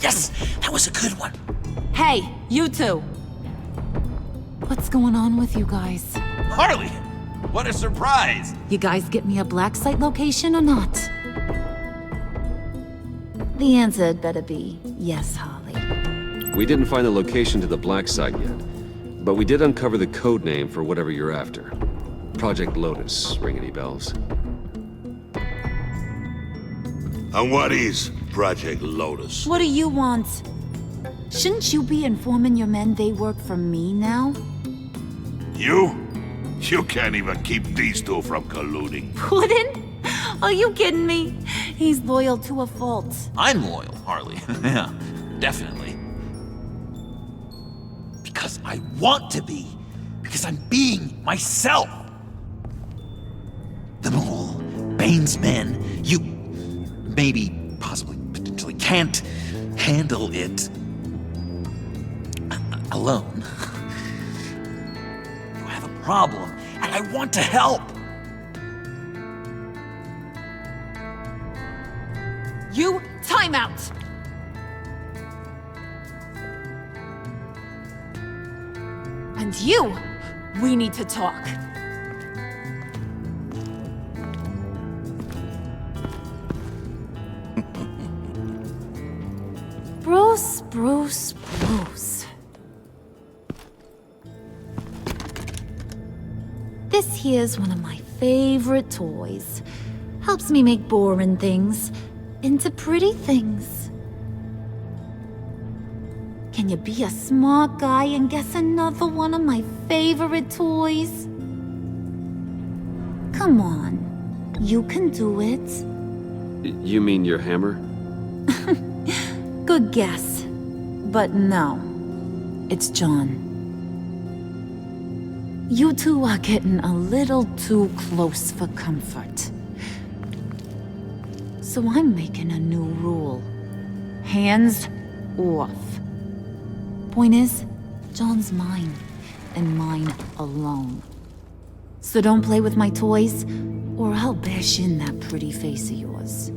Yes! That was a good one. Hey, you two! What's going on with you guys? Harley! What a surprise! You guys get me a black site location or not? The answer had better be yes, Harley. We didn't find the location to the black site yet, but we did uncover the code name for whatever you're after. Project Lotus. Ring any bells? And what is Project Lotus? What do you want? Shouldn't you be informing your men they work for me now? You? You can't even keep these two from colluding. Puddin'? Are you kidding me? He's loyal to a fault. I'm loyal, Harley. Yeah, definitely. Because I want to be. Because I'm being myself. The mole, Bane's men, you maybe, possibly, potentially can't handle it alone. You have a problem, and I want to help. You, time out! And you, we need to talk. Bruce. This here's one of my favorite toys. Helps me make boring things into pretty things. Can you be a smart guy and guess another one of my favorite toys? Come on, you can do it. You mean your hammer? Good guess. But no, it's John. You two are getting a little too close for comfort. So I'm making a new rule. Hands off. Point is, John's mine, and mine alone. So don't play with my toys, or I'll bash in that pretty face of yours.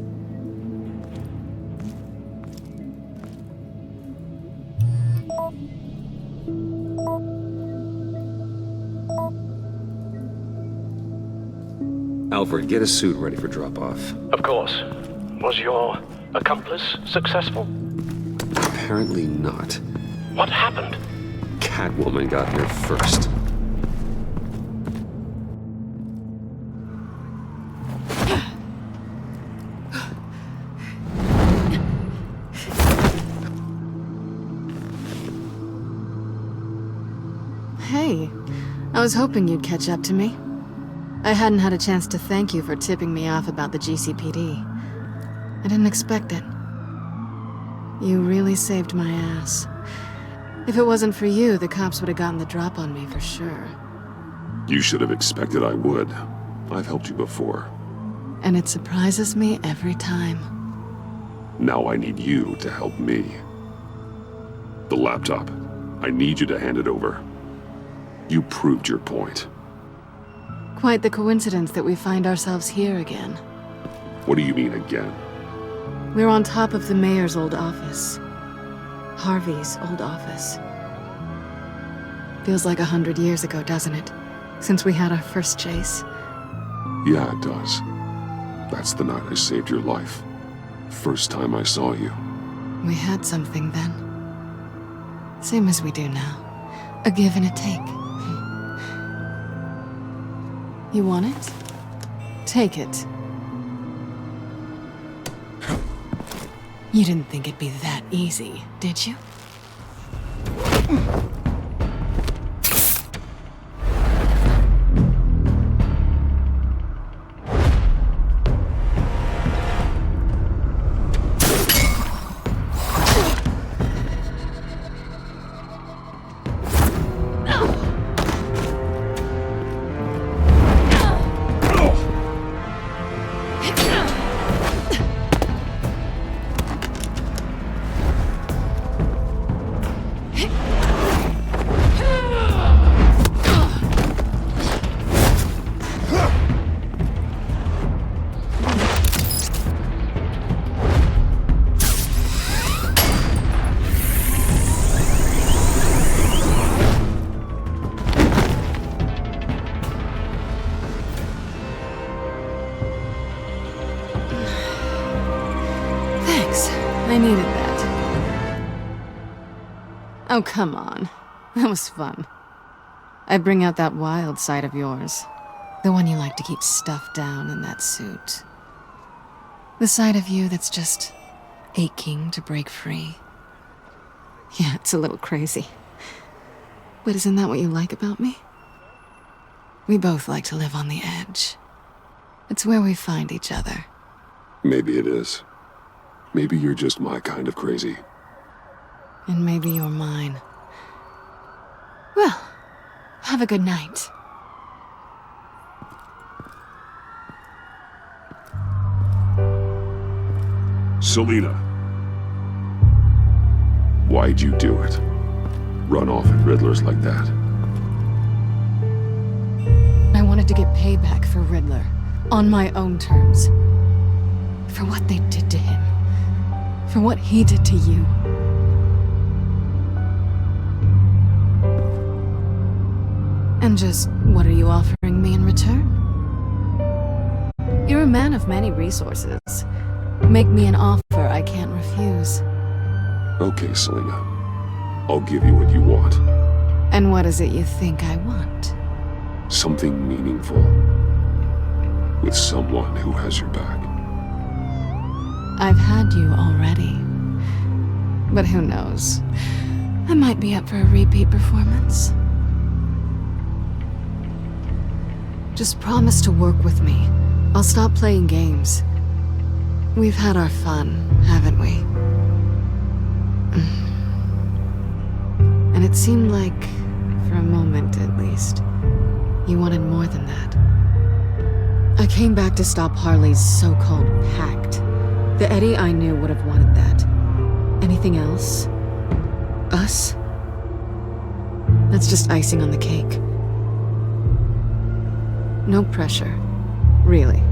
Alfred, get a suit ready for drop-off. Of course. Was your accomplice successful? Apparently not. What happened? Catwoman got here first. Hey, I was hoping you'd catch up to me. I hadn't had a chance to thank you for tipping me off about the GCPD. I didn't expect it. You really saved my ass. If it wasn't for you, the cops would have gotten the drop on me for sure. You should have expected I would. I've helped you before. And it surprises me every time. Now I need you to help me. The laptop. I need you to hand it over. You proved your point. Quite the coincidence that we find ourselves here again. What do you mean again? We're on top of the mayor's old office. Harvey's old office. Feels like 100 years ago, doesn't it? Since we had our first chase. Yeah, it does. That's the night I saved your life. First time I saw you. We had something then. Same as we do now. A give and a take. You want it? Take it. You didn't think it'd be that easy, did you? I needed that. Oh, come on. That was fun. I bring out that wild side of yours. The one you like to keep stuffed down in that suit. The side of you that's just aching to break free. Yeah, it's a little crazy. But isn't that what you like about me? We both like to live on the edge. It's where we find each other. Maybe it is. Maybe you're just my kind of crazy. And maybe you're mine. Well, have a good night. Selina. Why'd you do it? Run off at Riddlers like that? I wanted to get payback for Riddler, on my own terms. For what they did to him. For what he did to you. And just, what are you offering me in return? You're a man of many resources. Make me an offer I can't refuse. Okay, Selina. I'll give you what you want. And what is it you think I want? Something meaningful. With someone who has your back. I've had you already. But who knows? I might be up for a repeat performance. Just promise to work with me. I'll stop playing games. We've had our fun, haven't we? And it seemed like, for a moment at least, you wanted more than that. I came back to stop Harley's so-called pact. The Eddie I knew would have wanted that. Anything else? Us? That's just icing on the cake. No pressure. Really.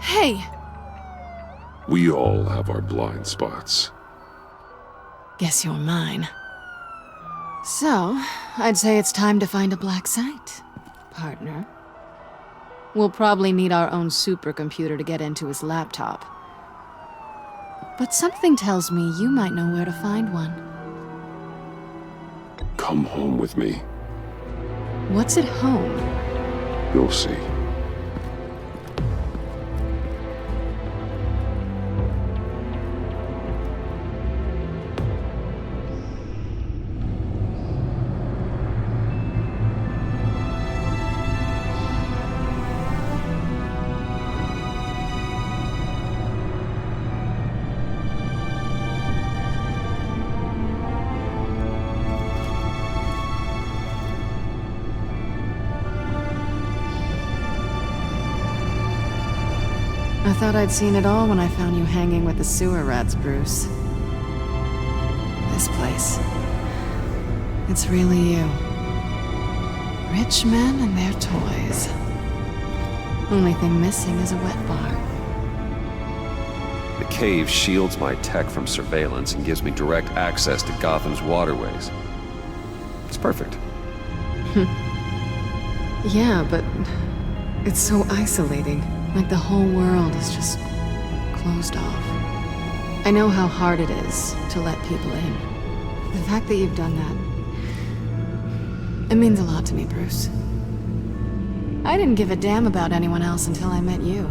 Hey! We all have our blind spots. Guess you're mine. So, I'd say it's time to find a black site, partner. We'll probably need our own supercomputer to get into his laptop. But something tells me you might know where to find one. Come home with me. What's at home? You'll see. I thought I'd seen it all when I found you hanging with the sewer rats, Bruce. This place. It's really you. Rich men and their toys. Only thing missing is a wet bar. The cave shields my tech from surveillance and gives me direct access to Gotham's waterways. It's perfect. Yeah, but it's so isolating. Like the whole world is just closed off. I know how hard it is to let people in. The fact that you've done that, it means a lot to me, Bruce. I didn't give a damn about anyone else until I met you.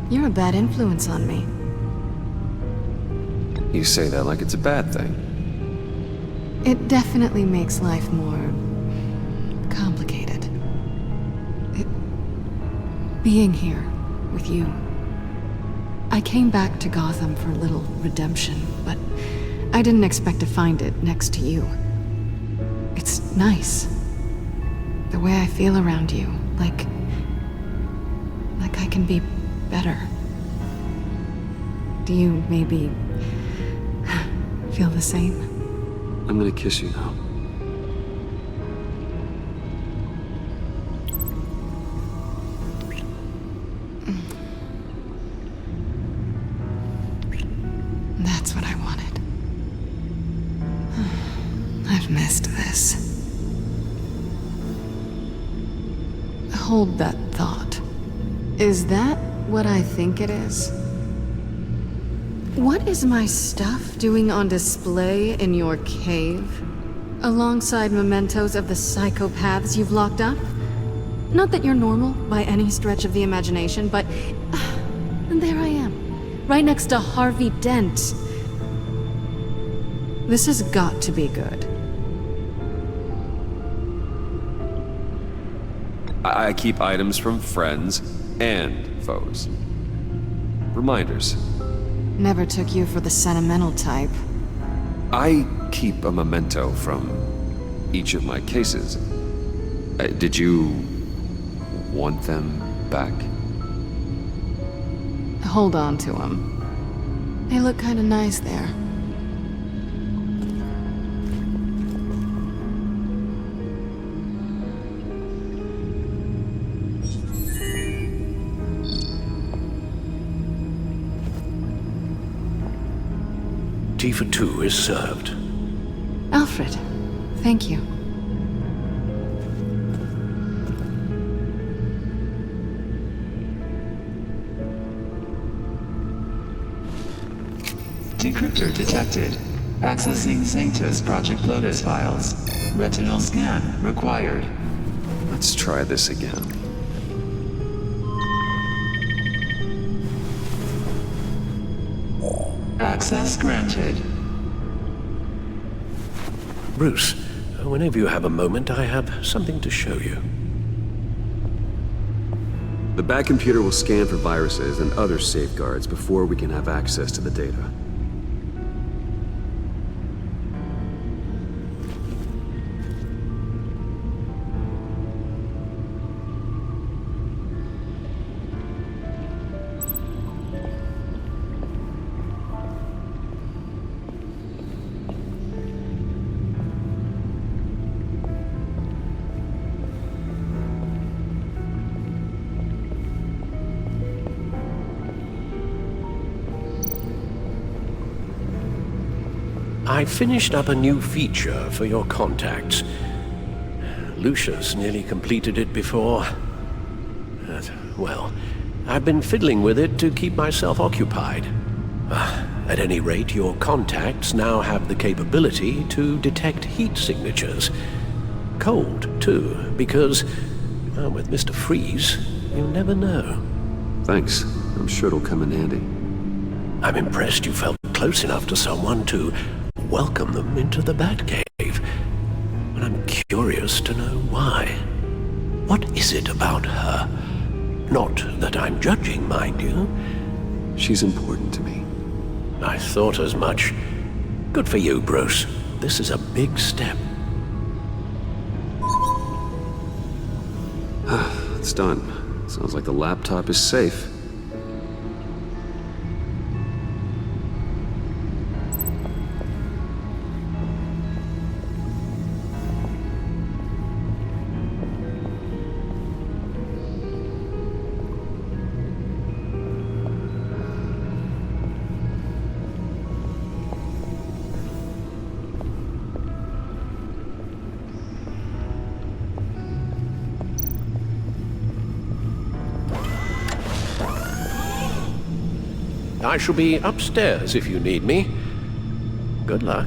You're a bad influence on me. You say that like it's a bad thing. It definitely makes life more complicated. Being here with you. I came back to Gotham for a little redemption, but I didn't expect to find it next to you. It's nice. The way I feel around you, like I can be better. Do you maybe feel the same? I'm gonna kiss you now. That's what I wanted. I've missed this. Hold that thought. Is that what I think it is? What is my stuff doing on display in your cave? Alongside mementos of the psychopaths you've locked up? Not that you're normal by any stretch of the imagination, but there I am, right next to Harvey Dent. This has got to be good. I keep items from friends and foes. Reminders. Never took you for the sentimental type. I keep a memento from each of my cases. Did you want them back? Hold on to them. They look kinda nice there. Tea for two is served. Alfred, thank you. Decryptor detected. Accessing Sanctus Project Lotus files. Retinal scan required. Let's try this again. Access granted. Bruce, whenever you have a moment, I have something to show you. The back computer will scan for viruses and other safeguards before we can have access to the data. I finished up a new feature for your contacts. Lucius nearly completed it before. Well, I've been fiddling with it to keep myself occupied. At any rate, your contacts now have the capability to detect heat signatures. Cold, too, because, well, with Mr. Freeze, you never know. Thanks. I'm sure it'll come in handy. I'm impressed you felt close enough to someone to welcome them into the Batcave. But I'm curious to know why. What is it about her? Not that I'm judging, mind you. She's important to me. I thought as much. Good for you, Bruce. This is a big step. It's done. Sounds like the laptop is safe. I shall be upstairs if you need me. Good luck.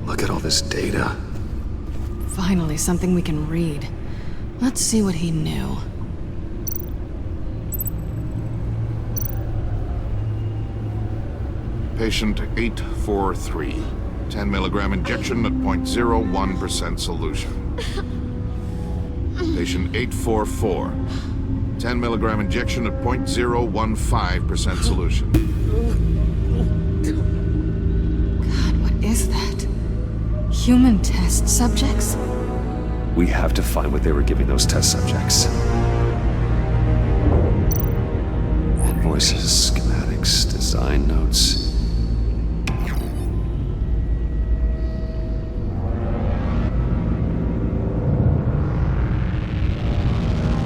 Look at all this data. Finally, something we can read. Let's see what he knew. Patient 843. 10 milligram injection at 0.01% solution. Patient 844. 10 milligram injection at 0.015% solution. God, what is that? Human test subjects? We have to find what they were giving those test subjects. Invoices, schematics, design notes.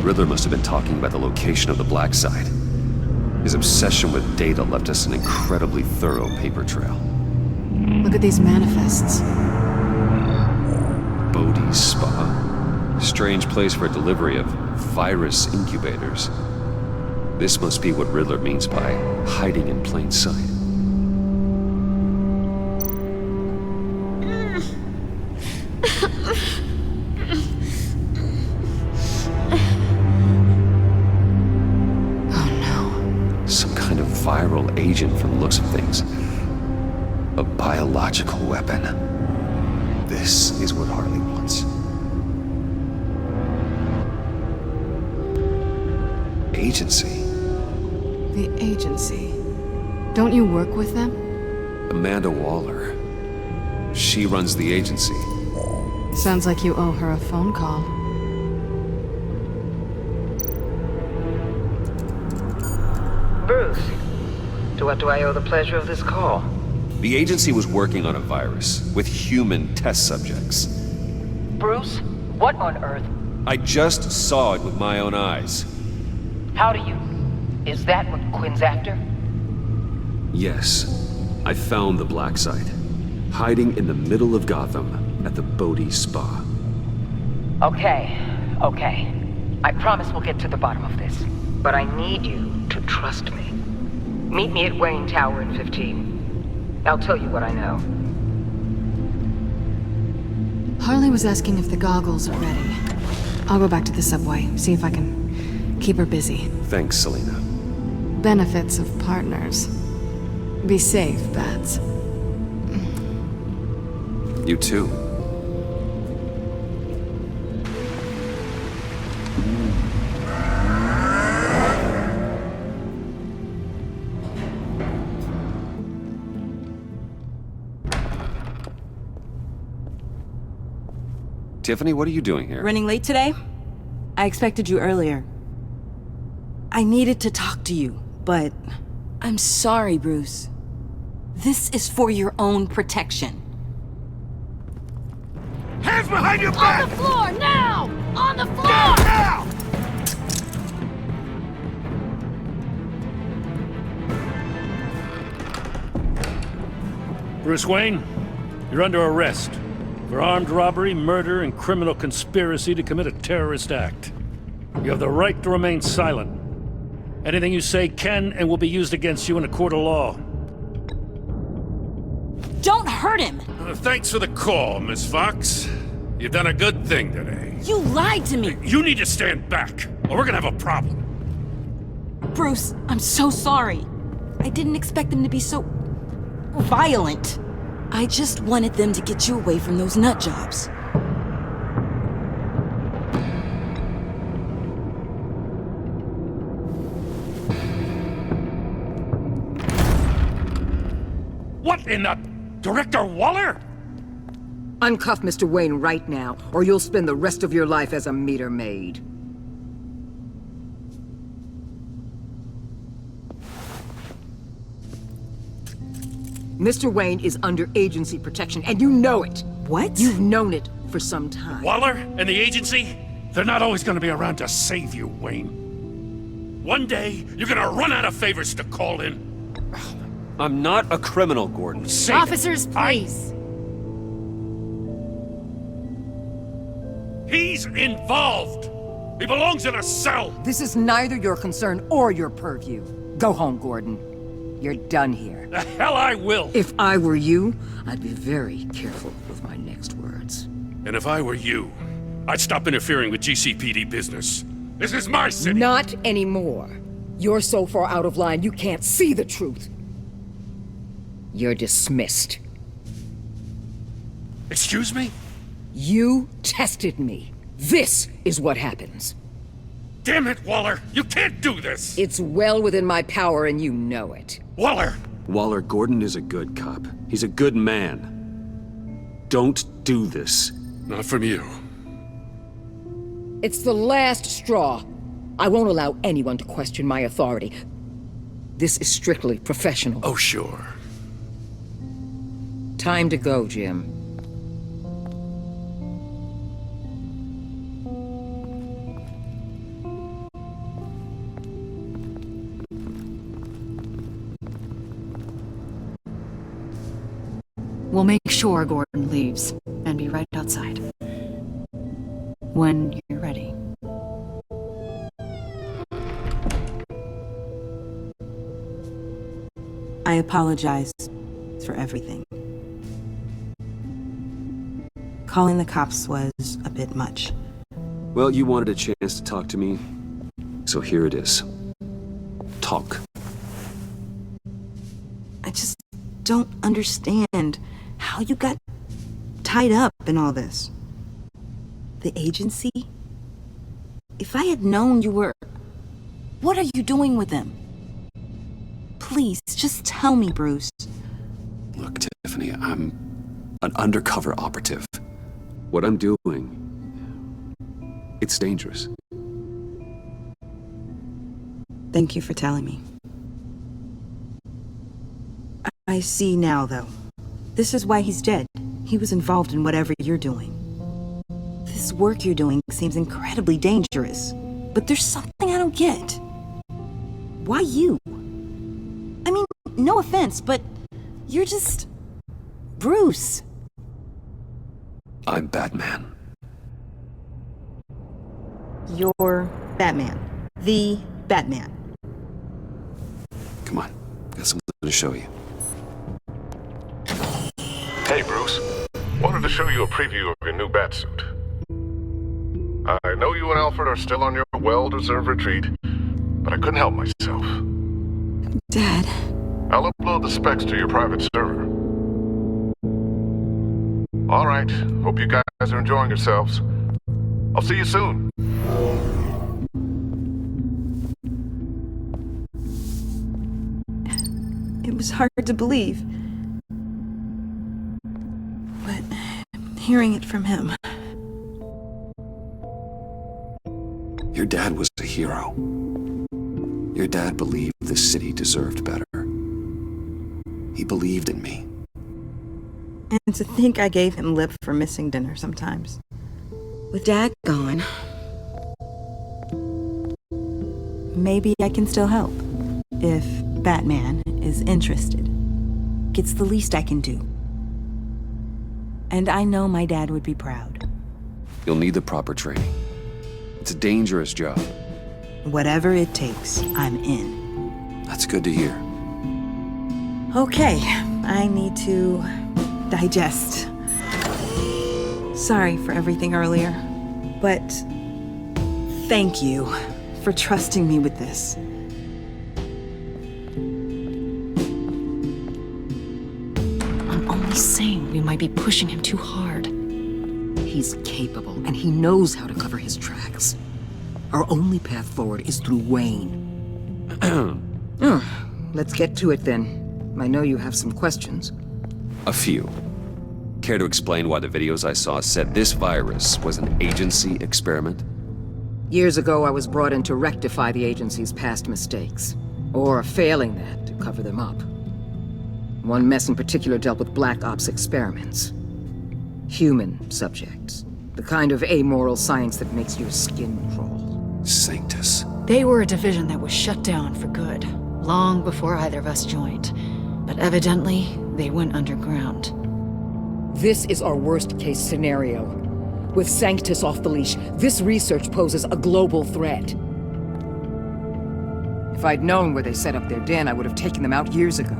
Riddler must have been talking about the location of the Black Site. His obsession with data left us an incredibly thorough paper trail. Look at these manifests. Bodhi's Spa? Strange place for a delivery of virus incubators. This must be what Riddler means by hiding in plain sight. Viral agent from the looks of things. A biological weapon. This is what Harley wants. Agency. The agency. Don't you work with them? Amanda Waller. She runs the agency. Sounds like you owe her a phone call. Bruce. To what do I owe the pleasure of this call? The agency was working on a virus with human test subjects. Bruce? What on earth? I just saw it with my own eyes. How do you... Is that what Quinn's after? Yes. I found the Black Site. Hiding in the middle of Gotham at the Bodhi Spa. Okay. I promise we'll get to the bottom of this. But I need you to trust me. Meet me at Wayne Tower in 15. I'll tell you what I know. Harley was asking if the goggles are ready. I'll go back to the subway, see if I can keep her busy. Thanks, Selena. Benefits of partners. Be safe, Bats. You too. Tiffany, what are you doing here? Running late today? I expected you earlier. I needed to talk to you, but I'm sorry, Bruce. This is for your own protection. Hands behind your back! On the floor, now! On the floor! Now! Bruce Wayne, you're under arrest for armed robbery, murder, and criminal conspiracy to commit a terrorist act. You have the right to remain silent. Anything you say can and will be used against you in a court of law. Don't hurt him! Thanks for the call, Miss Fox. You've done a good thing today. You lied to me! You need to stand back, or we're gonna have a problem. Bruce, I'm so sorry. I didn't expect them to be so... violent. I just wanted them to get you away from those nut jobs. What in the... Director Waller? Uncuff Mr. Wayne right now, or you'll spend the rest of your life as a meter maid. Mr. Wayne is under agency protection, and you know it. What? You've known it for some time. Waller and the agency? They're not always gonna be around to save you, Wayne. One day, you're gonna run out of favors to call in. I'm not a criminal, Gordon. Officers, please. He's involved! He belongs in a cell! This is neither your concern or your purview. Go home, Gordon. You're done here. The hell I will! If I were you, I'd be very careful with my next words. And if I were you, I'd stop interfering with GCPD business. This is my city! Not anymore. You're so far out of line you can't see the truth. You're dismissed. Excuse me? You tested me. This is what happens. Damn it, Waller! You can't do this! It's well within my power and you know it. Waller! Waller, Gordon is a good cop. He's a good man. Don't do this. Not from you. It's the last straw. I won't allow anyone to question my authority. This is strictly professional. Oh, sure. Time to go, Jim. We'll make sure Gordon leaves, and be right outside. When you're ready. I apologize for everything. Calling the cops was a bit much. Well, you wanted a chance to talk to me, so here it is. Talk. I just don't understand how you got tied up in all this. The agency? If I had known you were... What are you doing with them? Please, just tell me, Bruce. Look, Tiffany, I'm an undercover operative. What I'm doing, it's dangerous. Thank you for telling me. I see now, though. This is why he's dead. He was involved in whatever you're doing. This work you're doing seems incredibly dangerous. But there's something I don't get. Why you? I mean, no offense, but you're just... Bruce. I'm Batman. You're Batman. The Batman. Come on, got something to show you. Hey, Bruce. Wanted to show you a preview of your new Batsuit. I know you and Alfred are still on your well-deserved retreat, but I couldn't help myself. Dad. I'll upload the specs to your private server. All right. Hope you guys are enjoying yourselves. I'll see you soon. It was hard to believe. But hearing it from him... Your dad was a hero. Your dad believed the city deserved better. He believed in me. And to think I gave him lip for missing dinner sometimes. With Dad gone... Maybe I can still help. If Batman is interested. It's the least I can do. And I know my dad would be proud. You'll need the proper training. It's a dangerous job. Whatever it takes, I'm in. That's good to hear. Okay, I need to digest. Sorry for everything earlier, but thank you for trusting me with this. I'm only saying we might be pushing him too hard. He's capable, and he knows how to cover his tracks. Our only path forward is through Wayne. Let's get to it then. I know you have some questions. A few. Care to explain why the videos I saw said this virus was an agency experiment? Years ago, I was brought in to rectify the agency's past mistakes. Or failing that, to cover them up. One mess in particular dealt with Black Ops experiments. Human subjects. The kind of amoral science that makes your skin crawl. Sanctus. They were a division that was shut down for good, long before either of us joined. But evidently, they went underground. This is our worst-case scenario. With Sanctus off the leash, this research poses a global threat. If I'd known where they set up their den, I would have taken them out years ago.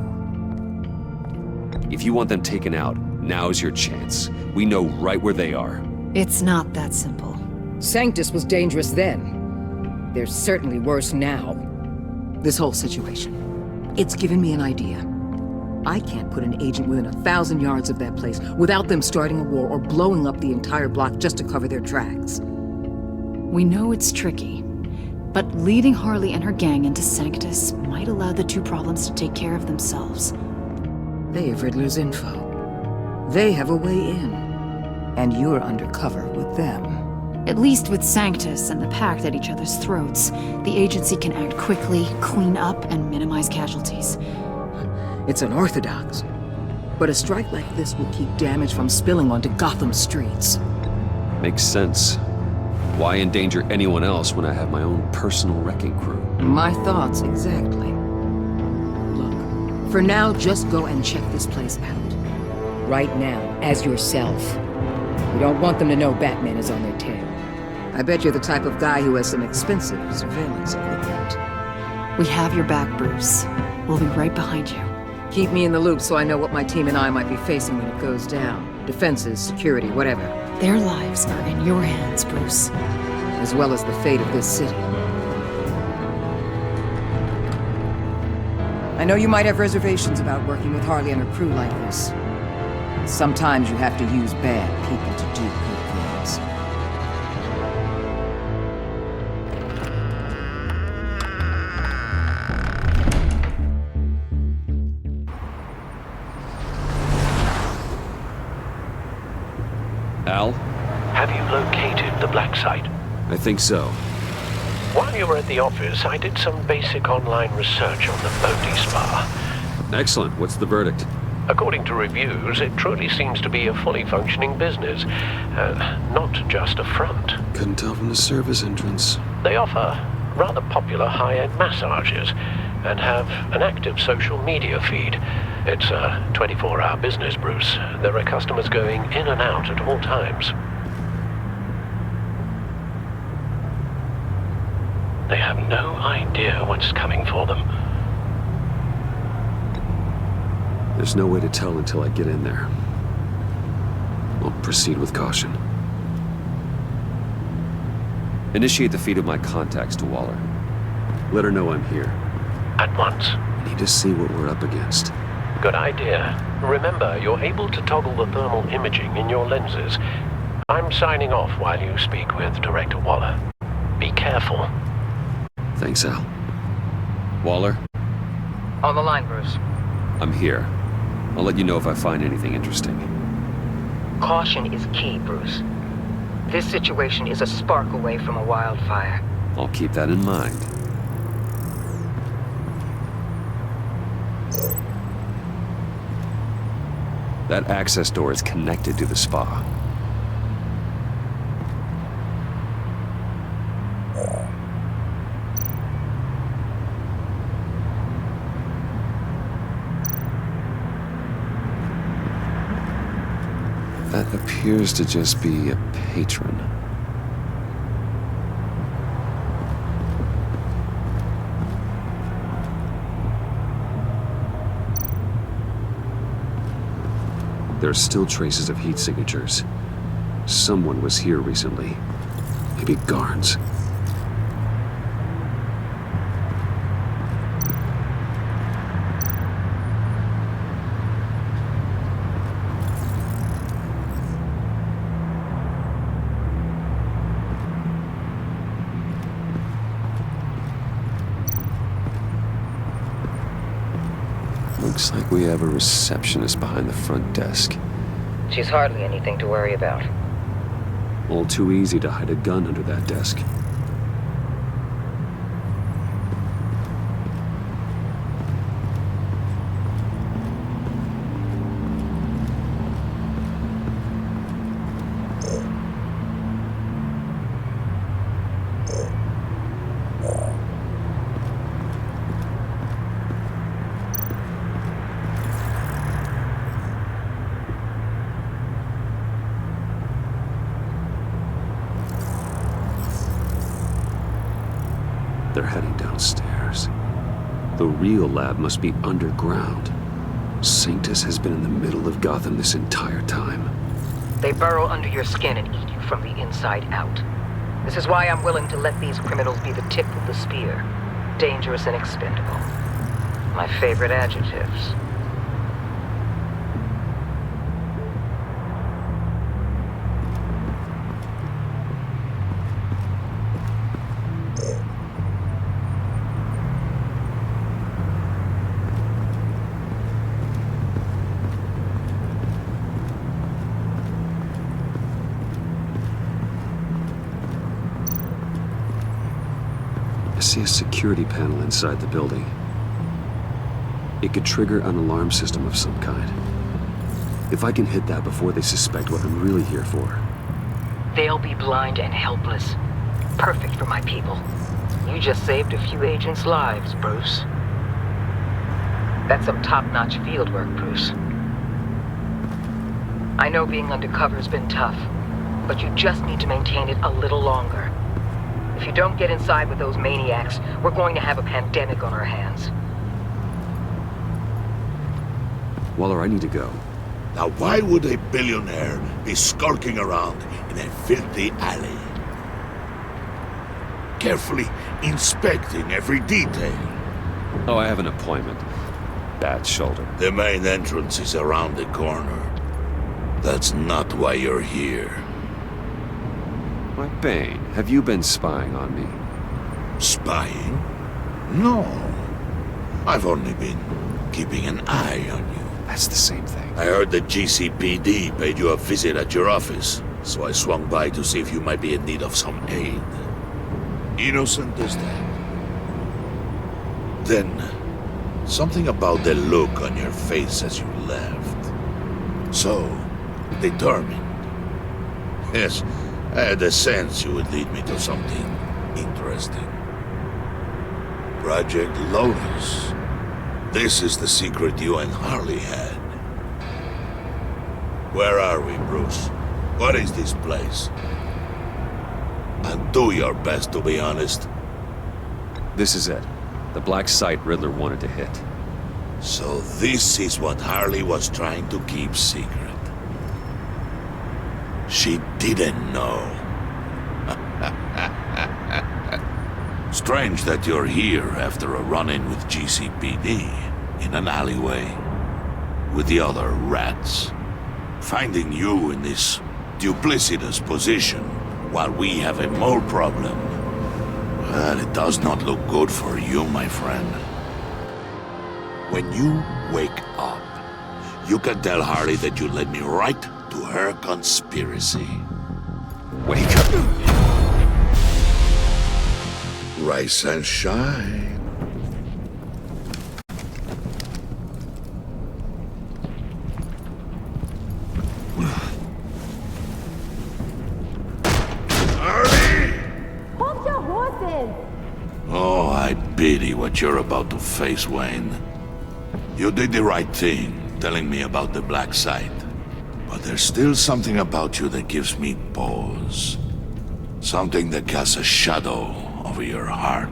If you want them taken out, now's your chance. We know right where they are. It's not that simple. Sanctus was dangerous then. They're certainly worse now. This whole situation, it's given me an idea. I can't put an agent within 1,000 yards of that place without them starting a war or blowing up the entire block just to cover their tracks. We know it's tricky, but leading Harley and her gang into Sanctus might allow the two problems to take care of themselves. They have Riddler's info. They have a way in. And you're undercover with them. At least with Sanctus and the Pact at each other's throats, the agency can act quickly, clean up, and minimize casualties. It's unorthodox. But a strike like this will keep damage from spilling onto Gotham streets. Makes sense. Why endanger anyone else when I have my own personal wrecking crew? My thoughts, exactly. Look, for now, just go and check this place out. right now, as yourself. We don't want them to know Batman is on their tail. I bet you're the type of guy who has some expensive surveillance equipment. We have your back, Bruce. We'll be right behind you. Keep me in the loop so I know what my team and I might be facing when it goes down. Defenses, security, whatever. Their lives are in your hands, Bruce. As well as the fate of this city. I know you might have reservations about working with Harley and her crew like this. Sometimes you have to use bad people to do good things. Al? Have you located the black site? I think so. While you were at the office, I did some basic online research on the Motley Spa. Excellent. What's the verdict? According to reviews, it truly seems to be a fully functioning business, not just a front. Couldn't tell from the service entrance. They offer rather popular high-end massages and have an active social media feed. It's a 24-hour business, Bruce. There are customers going in and out at all times. They have no idea what's coming for them. There's no way to tell until I get in there. I'll proceed with caution. Initiate the feed of my contacts to Waller. Let her know I'm here. At once. I need to see what we're up against. Good idea. Remember, you're able to toggle the thermal imaging in your lenses. I'm signing off while you speak with Director Waller. Be careful. Thanks, Al. Waller? On the line, Bruce. I'm here. I'll let you know if I find anything interesting. Caution is key, Bruce. This situation is a spark away from a wildfire. I'll keep that in mind. That access door is connected to the spa. That appears to just be a patron. There are still traces of heat signatures. Someone was here recently. Maybe Garns. Looks like we have a receptionist behind the front desk. She's hardly anything to worry about. All too easy to hide a gun under that desk. They're heading downstairs. The real lab must be underground. Sanctus has been in the middle of Gotham this entire time. They burrow under your skin and eat you from the inside out. This is why I'm willing to let these criminals be the tip of the spear. Dangerous and expendable. My favorite adjectives. I see a security panel inside the building. It could trigger an alarm system of some kind. If I can hit that before they suspect what I'm really here for. They'll be blind and helpless. Perfect for my people. You just saved a few agents' lives, Bruce. That's some top-notch field work, Bruce. I know being undercover's been tough, but you just need to maintain it a little longer. If you don't get inside with those maniacs, we're going to have a pandemic on our hands. Waller, I need to go. Now why would a billionaire be skulking around in a filthy alley? Carefully inspecting every detail. Oh, I have an appointment. Bad shoulder. The main entrance is around the corner. That's not why you're here. Why, Bane, have you been spying on me? Spying? No. I've only been keeping an eye on you. That's the same thing. I heard the GCPD paid you a visit at your office, so I swung by to see if you might be in need of some aid. Innocent as that. Then, something about the look on your face as you left. So, determined. Yes, I had a sense you would lead me to something interesting. Project Lotus. This is the secret you and Harley had. Where are we, Bruce? What is this place? And do your best to be honest. This is it. The black site Riddler wanted to hit. So this is what Harley was trying to keep secret. She didn't know. Strange that you're here after a run-in with GCPD in an alleyway with the other rats. Finding you in this duplicitous position while we have a mole problem. Well, it does not look good for you, my friend. When you wake up, you can tell Harley that you led me right to her conspiracy. Wake up. Rise and shine. Hold your horses! Oh, I pity what you're about to face, Wayne. You did the right thing, telling me about the black site. But there's still something about you that gives me pause. Something that casts a shadow over your heart.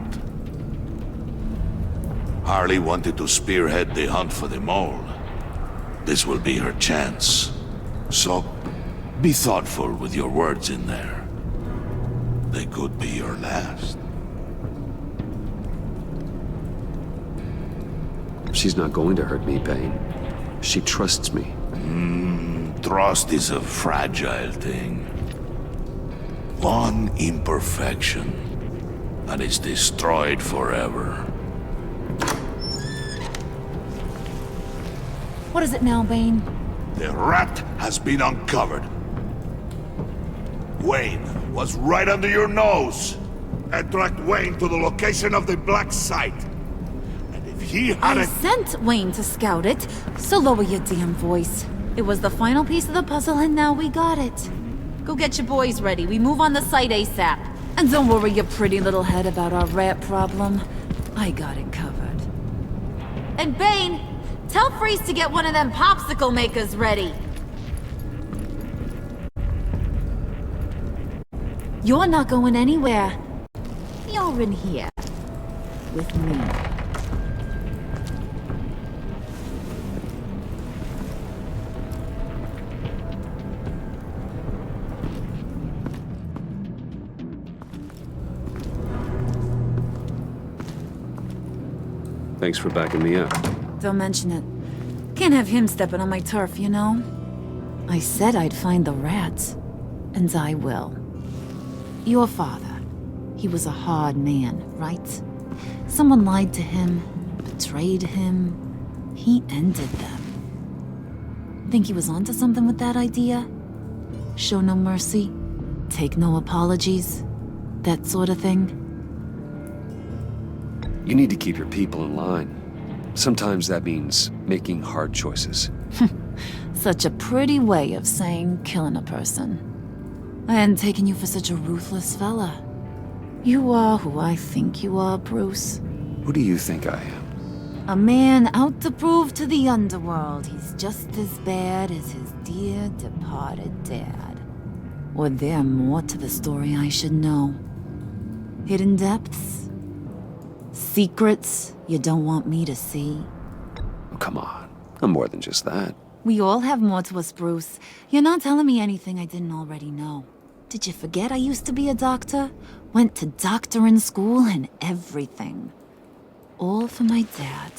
Harley wanted to spearhead the hunt for the mole. This will be her chance. So, be thoughtful with your words in there. They could be your last. She's not going to hurt me, Bane. She trusts me. Trust is a fragile thing. One imperfection, and it's destroyed forever. What is it now, Bane? The rat has been uncovered. Wayne was right under your nose. And tracked Wayne to the location of the black site. And if he I hadn't... sent Wayne to scout it, so lower your damn voice. It was the final piece of the puzzle, and now we got it. Go get your boys ready. We move on the site ASAP. And don't worry your pretty little head about our rat problem. I got it covered. And Bane, tell Freeze to get one of them popsicle makers ready. You're not going anywhere. You're in here. With me. Thanks for backing me up. Don't mention it. Can't have him stepping on my turf, you know? I said I'd find the rats. And I will. Your father. He was a hard man, right? Someone lied to him, betrayed him. He ended them. Think he was onto something with that idea? Show no mercy? Take no apologies? That sort of thing? You need to keep your people in line. Sometimes that means making hard choices. Such a pretty way of saying killing a person. I hadn't taken you for such a ruthless fella. You are who I think you are, Bruce. Who do you think I am? A man out to prove to the underworld he's just as bad as his dear departed dad. Or there more to the story I should know? Hidden depths? Secrets you don't want me to see? Oh, come on. I'm more than just that. We all have more to us, Bruce. You're not telling me anything I didn't already know. Did you forget I used to be a doctor? Went to doctoring school and everything. All for my dad.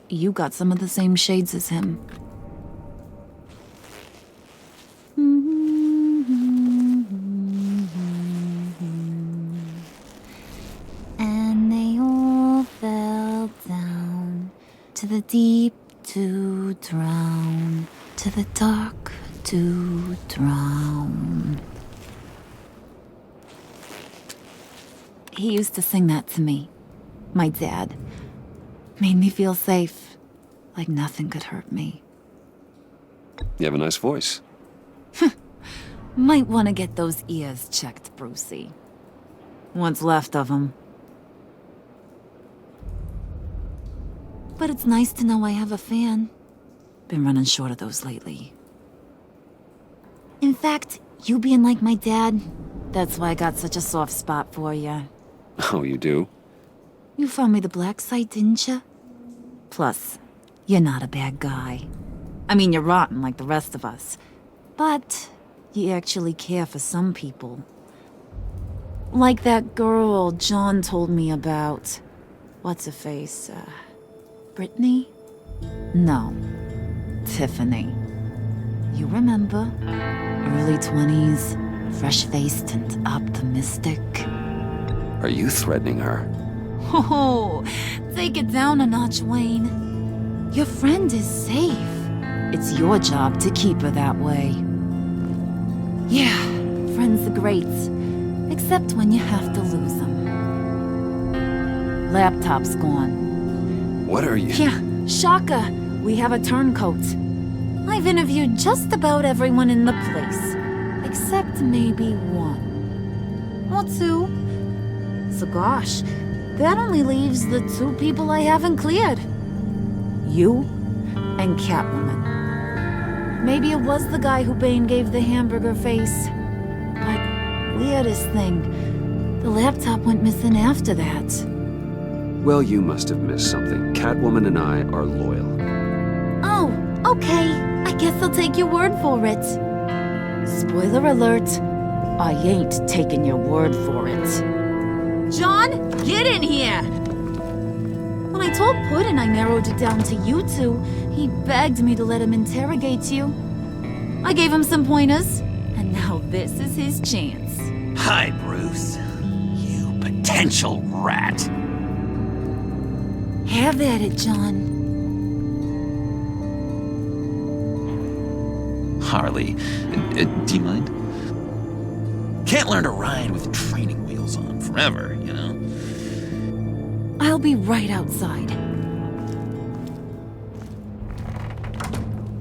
You got some of the same shades as him. And they all fell down to the deep to drown, to the dark to drown. He used to sing that to me. My dad. Made me feel safe. Like nothing could hurt me. You have a nice voice. Might want to get those ears checked, Brucey. What's left of them. But it's nice to know I have a fan. Been running short of those lately. In fact, you being like my dad, that's why I got such a soft spot for you. Oh, you do? You found me the black site, didn't you? Plus, you're not a bad guy. I mean, you're rotten like the rest of us. But you actually care for some people. Like that girl John told me about. What's her face? Brittany? No. Tiffany. You remember? Early 20s, fresh-faced and optimistic. Are you threatening her? Oh, take it down a notch, Wayne. Your friend is safe. It's your job to keep her that way. Yeah, friends are great. Except when you have to lose them. Laptop's gone. What are you? Yeah, shocker. We have a turncoat. I've interviewed just about everyone in the place. Except maybe one. Or two. So gosh, that only leaves the two people I haven't cleared. You and Catwoman. Maybe it was the guy who Bane gave the hamburger face. But weirdest thing, the laptop went missing after that. Well, you must have missed something. Catwoman and I are loyal. Oh, okay. I guess I'll take your word for it. Spoiler alert, I ain't taking your word for it. John, get in here! When I told Puddin' I narrowed it down to you two, he begged me to let him interrogate you. I gave him some pointers, and now this is his chance. Hi, Bruce. You potential rat. Have at it, John. Harley, do you mind? Can't learn to ride with training wheels on forever, you know? I'll be right outside.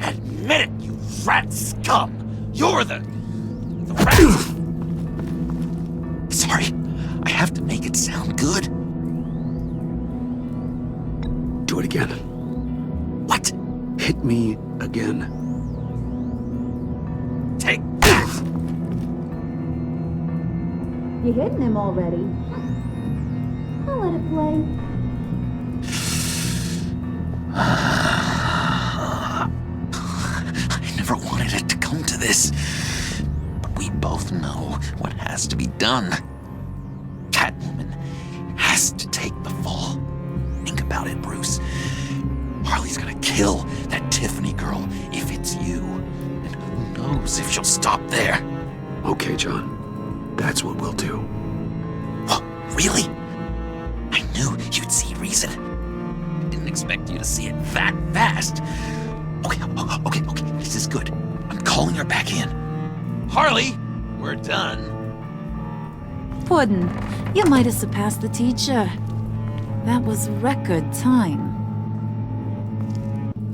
Admit it, you rat scum! You're the rat! Sorry, I have to make it sound good. Do it again. What? Hit me again. Take that! You hitting him already? I'll let it play. I never wanted it to come to this. But we both know what has to be done. Catwoman has to take the fall. Think about it, Bruce. Harley's gonna kill that Tiffany girl if it's you. And who knows if she'll stop there. Okay, John. That's what we'll do. What? Really? I knew you'd see reason. Didn't expect you to see it that fast. Okay. This is good. I'm calling her back in. Harley, we're done. Puddin', you might have surpassed the teacher. That was record time.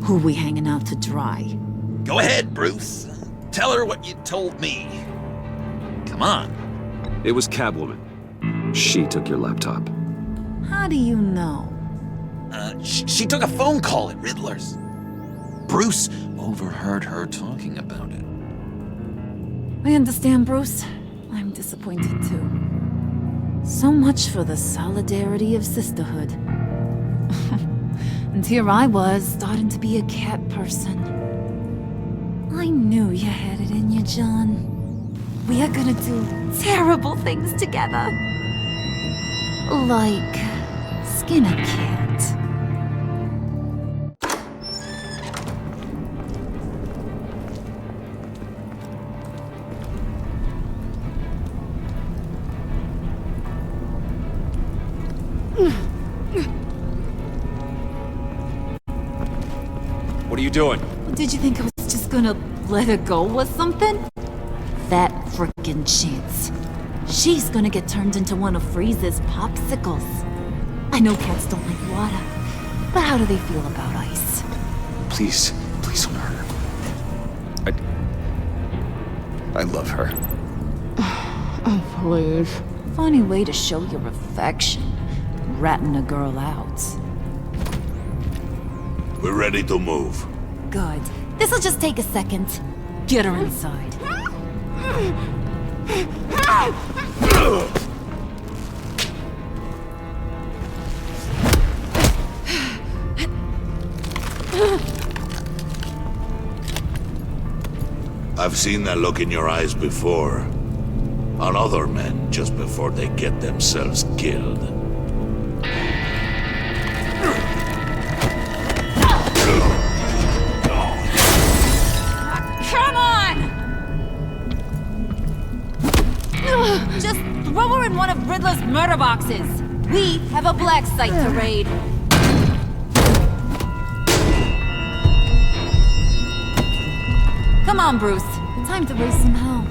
Who we hanging out to dry? Go ahead, Bruce. Tell her what you told me. Come on. It was Catwoman. She took your laptop. How do you know? She took a phone call at Riddler's. Bruce overheard her talking about it. I understand, Bruce. I'm disappointed too. So much for the solidarity of sisterhood. And here I was, starting to be a cat person. I knew you had it in you, John. We are gonna do terrible things together. Like skin a cat. What are you doing? Did you think I was just gonna let her go or something? That frickin' chance. She's gonna get turned into one of Freeze's popsicles. I know cats don't like water, but how do they feel about ice? Please don't hurt her. I love her. Oh, please. Funny way to show your affection. Ratting a girl out. We're ready to move. Good. This'll just take a second. Get her inside. I've seen that look in your eyes before. On other men, just before they get themselves killed. Come on! Just throw her in one of Riddler's murder boxes. We have a black site to raid. Come on, Bruce. Time to raise some hell.